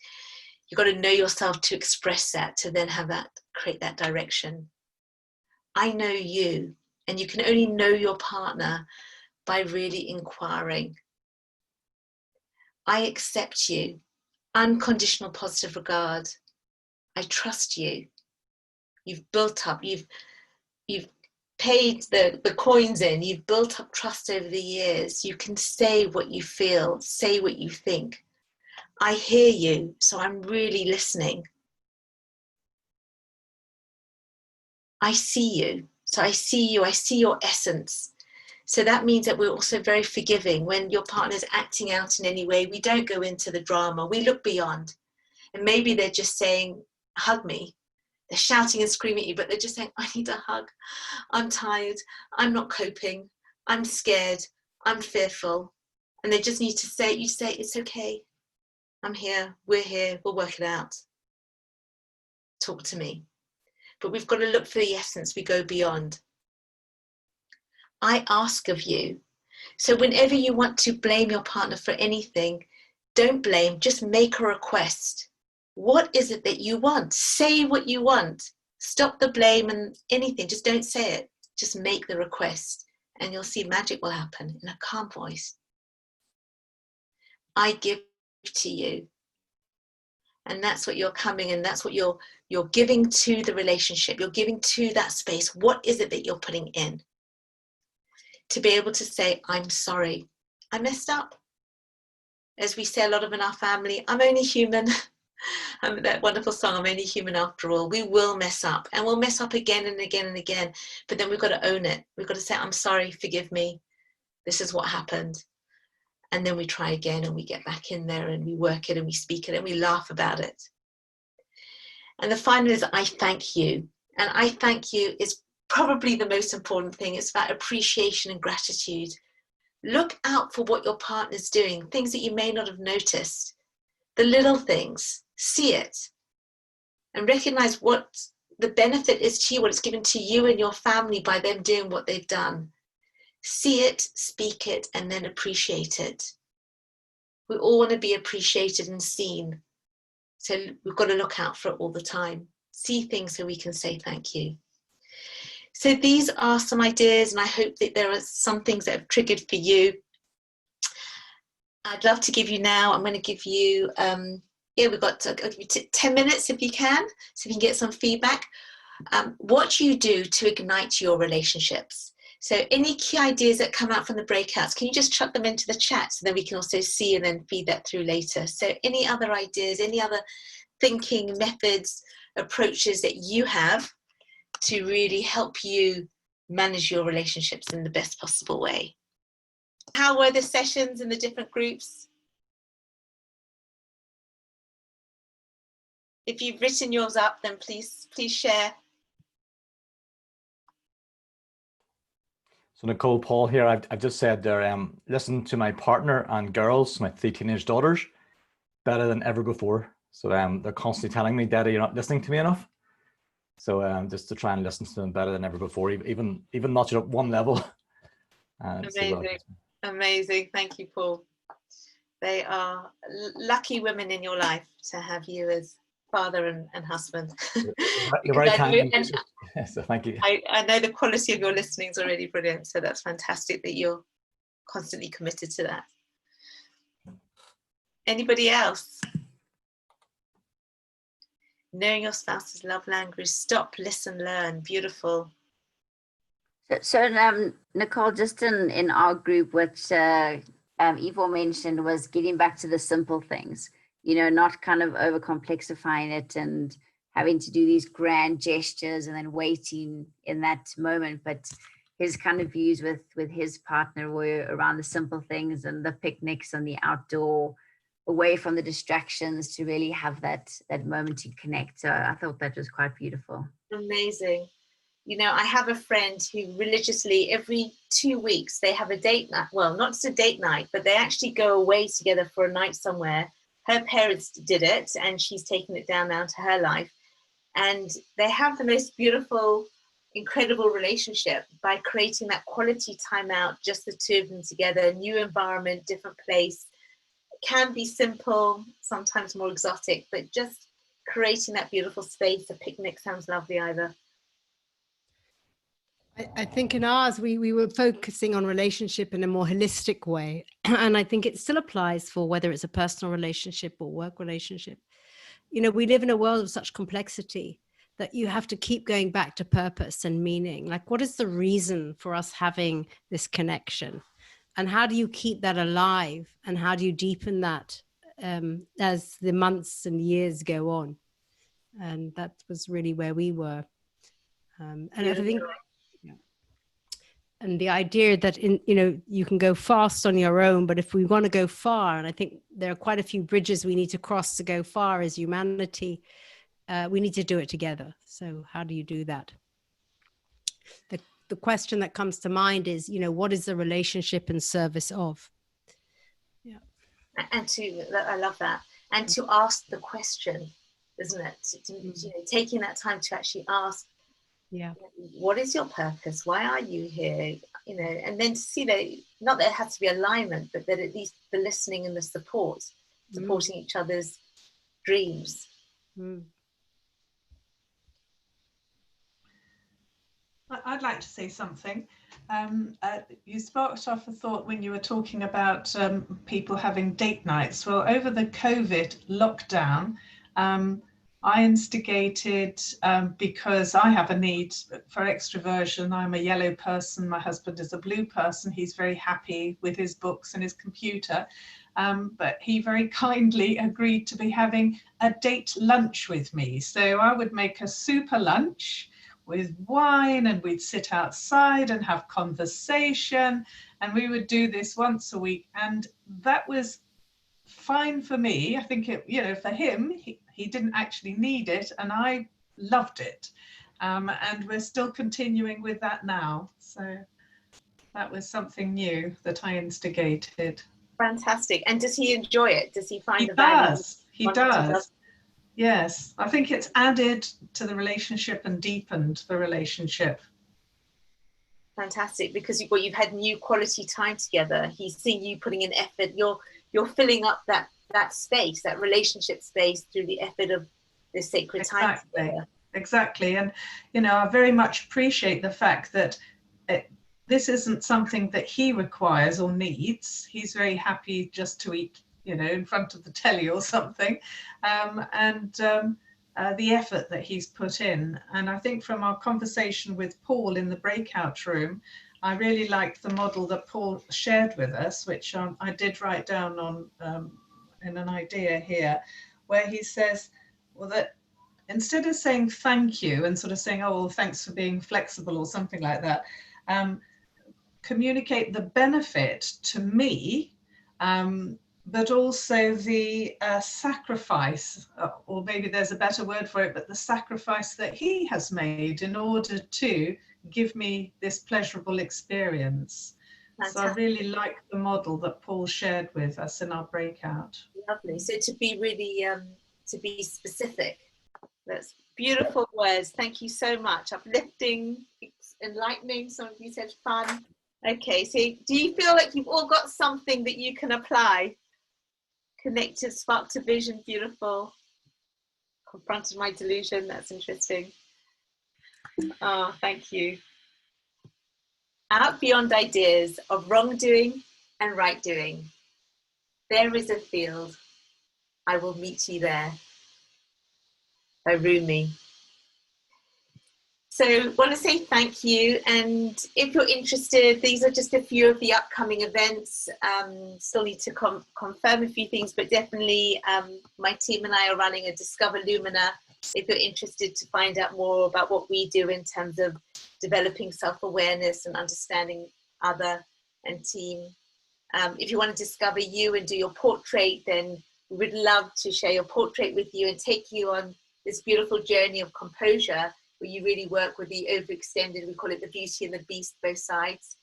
You've got to know yourself to express that, to then have that, create that direction. I know you, and you can only know your partner by really inquiring. I accept you. Unconditional positive regard. I trust you. You've built up, you've paid the coins in, you've built up trust over the years. You can say what you feel, say what you think. I hear you, so I'm really listening. I see you, so I see you, I see your essence. So that means that we're also very forgiving. When your partner's acting out in any way, we don't go into the drama, we look beyond. And maybe they're just saying, hug me. They're shouting and screaming at you, but they're just saying, I need a hug. I'm tired. I'm not coping. I'm scared. I'm fearful. And they just need to say, you say, it's okay. I'm here. We're here. We'll work it out. Talk to me. But we've got to look for the essence. We go beyond. I ask of you. So whenever you want to blame your partner for anything, don't blame, just make a request. What is it that you want? Say what you want. Stop the blame and anything. Just don't say it. Just make the request and you'll see magic will happen in a calm voice. I give to you. And that's what you're coming and that's what you're giving to the relationship. You're giving to that space. What is it that you're putting in? To be able to say, I'm sorry. I messed up. As we say a lot of in our family, I'm only human. That wonderful song, I'm only human after all. We will mess up and we'll mess up again and again and again. But then we've got to own it. We've got to say, I'm sorry, forgive me. This is what happened. And then we try again and we get back in there and we work it and we speak it and we laugh about it. And the final is, I thank you. And I thank you is probably the most important thing. It's about appreciation and gratitude. Look out for what your partner's doing, things that you may not have noticed. The little things, see it and recognize what the benefit is to you, what it's given to you and your family by them doing what they've done. See it, speak it, and then appreciate it. We all want to be appreciated and seen. So we've got to look out for it all the time. See things so we can say thank you. So these are some ideas, and I hope that there are some things that have triggered for you. I'd love to give you now, I'm going to give you, we've got I'll give you 10 minutes if you can, so you can get some feedback. What you do to ignite your relationships. So any key ideas that come out from the breakouts, can you just chuck them into the chat so then we can also see and then feed that through later. So any other ideas, any other thinking methods, approaches that you have to really help you manage your relationships in the best possible way. How were the sessions in the different groups? If you've written yours up, then please share. So Nicole, Paul here, I've just said there, listen to my partner and girls, my 3 teenage daughters, better than ever before. So they're constantly telling me, Daddy, you're not listening to me enough. So just to try and listen to them better than ever before, even notch it up one level. Amazing, amazing. Thank you, Paul. They are lucky women in your life to have you as father and husband. You're very kind. So thank you. I know the quality of your listening is already brilliant, so that's fantastic that you're constantly committed to that. Anybody else? Knowing your spouse's love language. Stop, listen, learn. Beautiful. So Nicole, just in our group, which Yvonne mentioned, was getting back to the simple things, you know, not kind of over complexifying it and having to do these grand gestures and then waiting in that moment. But his kind of views with his partner were around the simple things and the picnics and the outdoor, away from the distractions, to really have that moment to connect. So I thought that was quite beautiful. Amazing. You know, I have a friend who religiously every 2 weeks they have a date night. Well, not just a date night, but they actually go away together for a night somewhere. Her parents did it and she's taken it down now to her life. And they have the most beautiful, incredible relationship by creating that quality time out, just the two of them together, new environment, different place. It can be simple, sometimes more exotic, but just creating that beautiful space. A picnic sounds lovely either. I think in ours, we were focusing on relationship in a more holistic way. And I think it still applies for whether it's a personal relationship or work relationship. You know, we live in a world of such complexity that you have to keep going back to purpose and meaning. Like, what is the reason for us having this connection? And how do you keep that alive? And how do you deepen that as the months and years go on? And that was really where we were. And I think... And the idea that, you can go fast on your own, but if we want to go far, and I think there are quite a few bridges we need to cross to go far as humanity, we need to do it together. So how do you do that? The question that comes to mind is, you know, what is the relationship in service of? Yeah. And I love that. And to ask the question, isn't it? You know, taking that time to actually ask, yeah, what is your purpose? Why are you here? You know, and then to see that, not that it has to be alignment, but that at least the listening and the supporting each other's dreams. I'd like to say something. You sparked off a thought when you were talking about people having date nights. Well, over the COVID lockdown, I instigated, because I have a need for extroversion. I'm a yellow person, my husband is a blue person. He's very happy with his books and his computer. But he very kindly agreed to be having a date lunch with me. So I would make a super lunch with wine, and we'd sit outside and have conversation, and we would do this once a week, and that was fine for me. I think it, you know, for him, he didn't actually need it, and I loved it, and we're still continuing with that now. So that was something new that I instigated. Fantastic. And does he enjoy it? Does he find the value? He does. does. Yes, I think it's added to the relationship and deepened the relationship. Fantastic, because you've had new quality time together. He's seen you putting in effort. You're filling up that space, that relationship space, through the effort of this sacred time together. Exactly. And you know, I very much appreciate the fact that this isn't something that he requires or needs. He's very happy just to eat, you know, in front of the telly or something, the effort that he's put in. And I think from our conversation with Paul in the breakout room, I really liked the model that Paul shared with us, which I did write down on in an idea here, where he says, well, that instead of saying thank you and sort of saying, oh, well, thanks for being flexible or something like that, communicate the benefit to me, but also the sacrifice, or maybe there's a better word for it, but the sacrifice that he has made in order to give me this pleasurable experience. Fantastic. So I really like the model that Paul shared with us in our breakout. Lovely. So to be really, to be specific, that's beautiful words. Thank you so much. Uplifting, enlightening, some of you said fun. Okay, so do you feel like you've all got something that you can apply? Connected, spark to vision, beautiful. Confronted my delusion, that's interesting. Oh, thank you. Out beyond ideas of wrongdoing and right doing, there is a field. I will meet you there. By Rumi. So I want to say thank you, and if you're interested, these are just a few of the upcoming events. Still need to confirm a few things, but definitely my team and I are running a Discover Lumina. If you're interested to find out more about what we do in terms of developing self-awareness and understanding other and team. If you want to discover you and do your portrait, then we would love to share your portrait with you and take you on this beautiful journey of composure, where you really work with the overextended, we call it the beauty and the beast, both sides.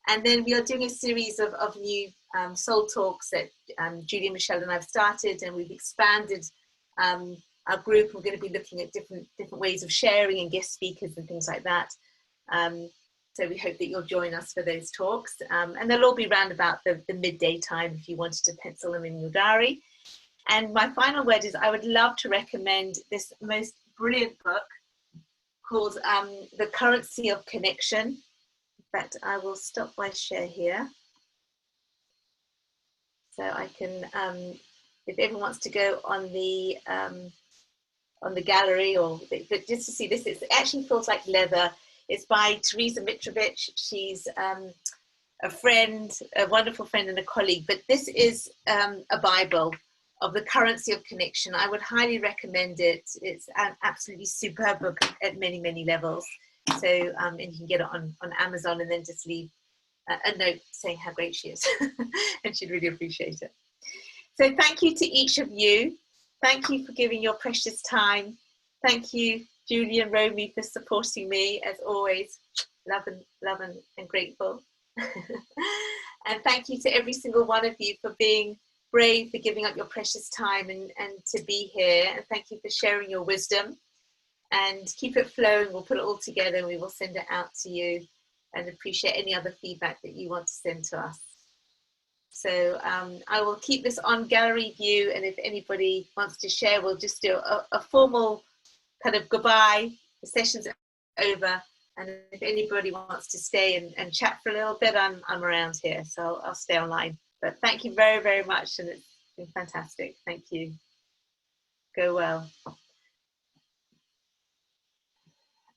And then we are doing a series of new soul talks that Julie, Michelle and I've started, and we've expanded our group. We're going to be looking at different ways of sharing and guest speakers and things like that. So we hope that you'll join us for those talks. And they'll all be around about the midday time if you wanted to pencil them in your diary. And my final word is I would love to recommend this most brilliant book called The Currency of Connection. In fact, I will stop my share here. So I can, if everyone wants to go on the gallery, or but just to see this, it actually feels like leather. It's by Teresa Mitrovic. She's a friend, a wonderful friend and a colleague, but this is a Bible of the currency of connection. I would highly recommend it. It's an absolutely superb book at many, many levels. So, and you can get it on Amazon, and then just leave a note saying how great she is. And she'd really appreciate it. So thank you to each of you. Thank you for giving your precious time Thank you, Julie and Romy, for supporting me as always. Love and grateful. And thank you to every single one of you for being brave, for giving up your precious time and to be here. And thank you for sharing your wisdom. And keep it flowing. We'll put it all together and we will send it out to you, and appreciate any other feedback that you want to send to us. So I will keep this on gallery view, and if anybody wants to share, we'll just do a formal kind of goodbye. The session's over, and if anybody wants to stay and chat for a little bit, I'm around here, so I'll stay online. But thank you very, very much, and it's been fantastic. Thank you. Go well.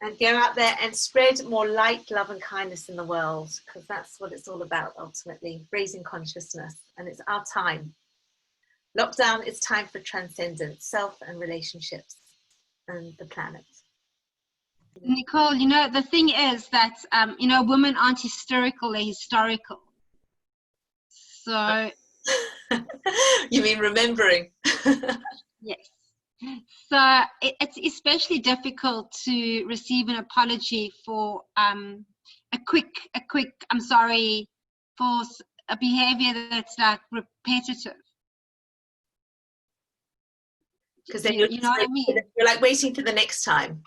And go out there and spread more light, love and kindness in the world, because that's what it's all about ultimately, raising consciousness. And it's our time. Lockdown is time for transcendence, self and relationships and the planet. Nicole, you know, the thing is that, you know, women aren't hysterical, they're historical. So... You mean remembering? Yes. So it's especially difficult to receive an apology for a quick I'm sorry, for a behavior that's like repetitive. Because then you know what I mean? You're like waiting for the next time.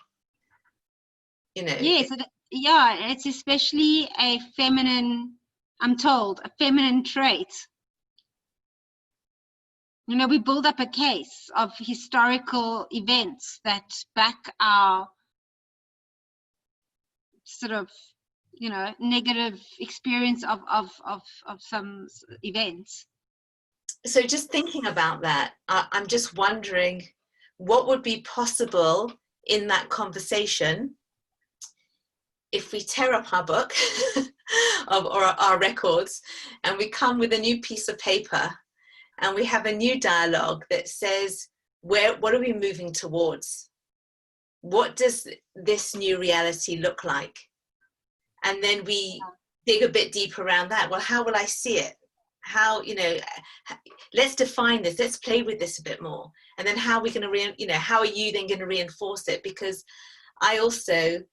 You know. Yes, yeah, it's especially a feminine, I'm told, a feminine trait. You know, we build up a case of historical events that back our sort of, you know, negative experience of some events. So just thinking about that, I'm just wondering what would be possible in that conversation if we tear up our book or our records and we come with a new piece of paper and we have a new dialogue that says, what are we moving towards? What does this new reality look like? And then we dig a bit deeper around that. Well, how will I see it? How, you know, let's define this, let's play with this a bit more. And then how are we going to, you know, how are you then going to reinforce it? Because I also,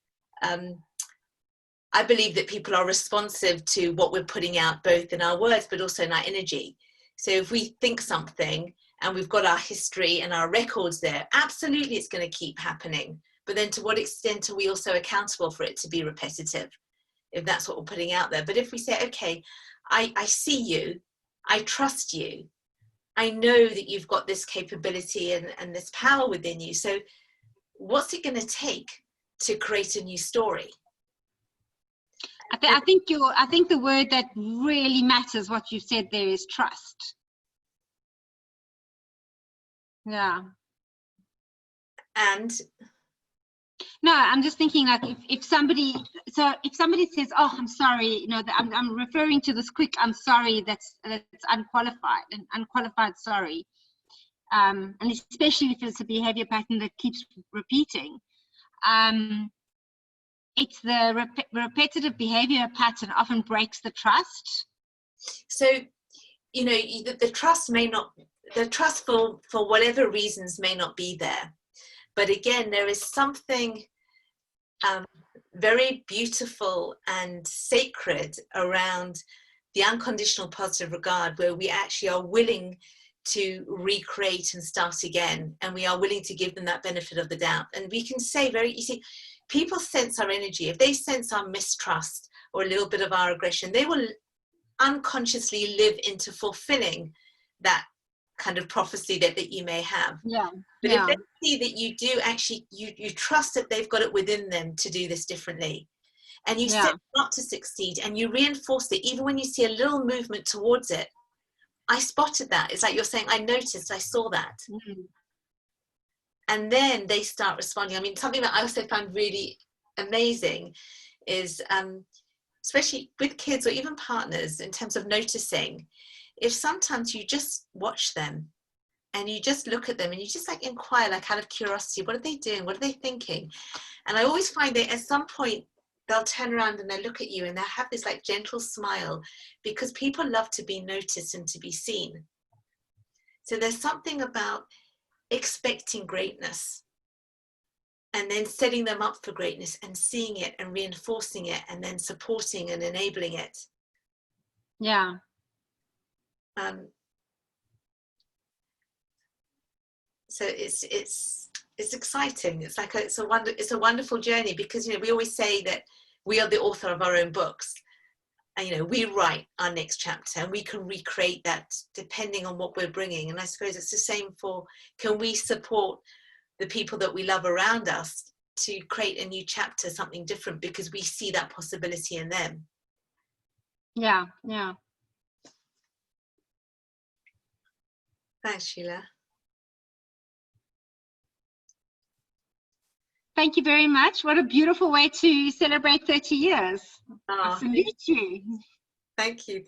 I believe that people are responsive to what we're putting out, both in our words, but also in our energy. So if we think something and we've got our history and our records there, absolutely it's going to keep happening. But then to what extent are we also accountable for it to be repetitive, if that's what we're putting out there? But if we say, okay, I see you, I trust you, I know that you've got this capability and this power within you. So what's it going to take to create a new story? I think the word that really matters, what you said there, is trust. Yeah. And no, I'm just thinking, like, if somebody says, oh, I'm sorry, you know, I'm referring to this quick I'm sorry that's unqualified, an unqualified sorry, and especially if it's a behavior pattern that keeps repeating, it's the repetitive behavior pattern often breaks the trust. So, you know, the trust may not, the trust for whatever reasons may not be there. But again, there is something very beautiful and sacred around the unconditional positive regard, where we actually are willing to recreate and start again. And we are willing to give them that benefit of the doubt. And we can say you see, people sense our energy. If they sense our mistrust or a little bit of our aggression, they will unconsciously live into fulfilling that kind of prophecy that you may have. Yeah. But yeah. if they see that you do actually, you trust that they've got it within them to do this differently, and you set them up to succeed, and you reinforce it, even when you see a little movement towards it. I spotted that. It's like you're saying, I noticed, I saw that. Mm-hmm. And then they start responding. I mean, something that I also found really amazing is, especially with kids or even partners, in terms of noticing, if sometimes you just watch them and you just look at them and you just like inquire, like out of curiosity, what are they doing? What are they thinking? And I always find that at some point they'll turn around and they'll look at you and they'll have this like gentle smile, because people love to be noticed and to be seen. So there's something about expecting greatness. and then setting them up for greatness and seeing it and reinforcing it and then supporting and enabling it. Yeah. So it's exciting. It's like it's a wonderful journey, because, you know, we always say that we are the author of our own books, and, you know, we write our next chapter and we can recreate that depending on what we're bringing. And I suppose it's the same for, can we support the people that we love around us to create a new chapter, something different, because we see that possibility in them. Yeah. Yeah. Thanks, Sheila. Thank you very much. What a beautiful way to celebrate 30 years. Oh, Salute you. thank you.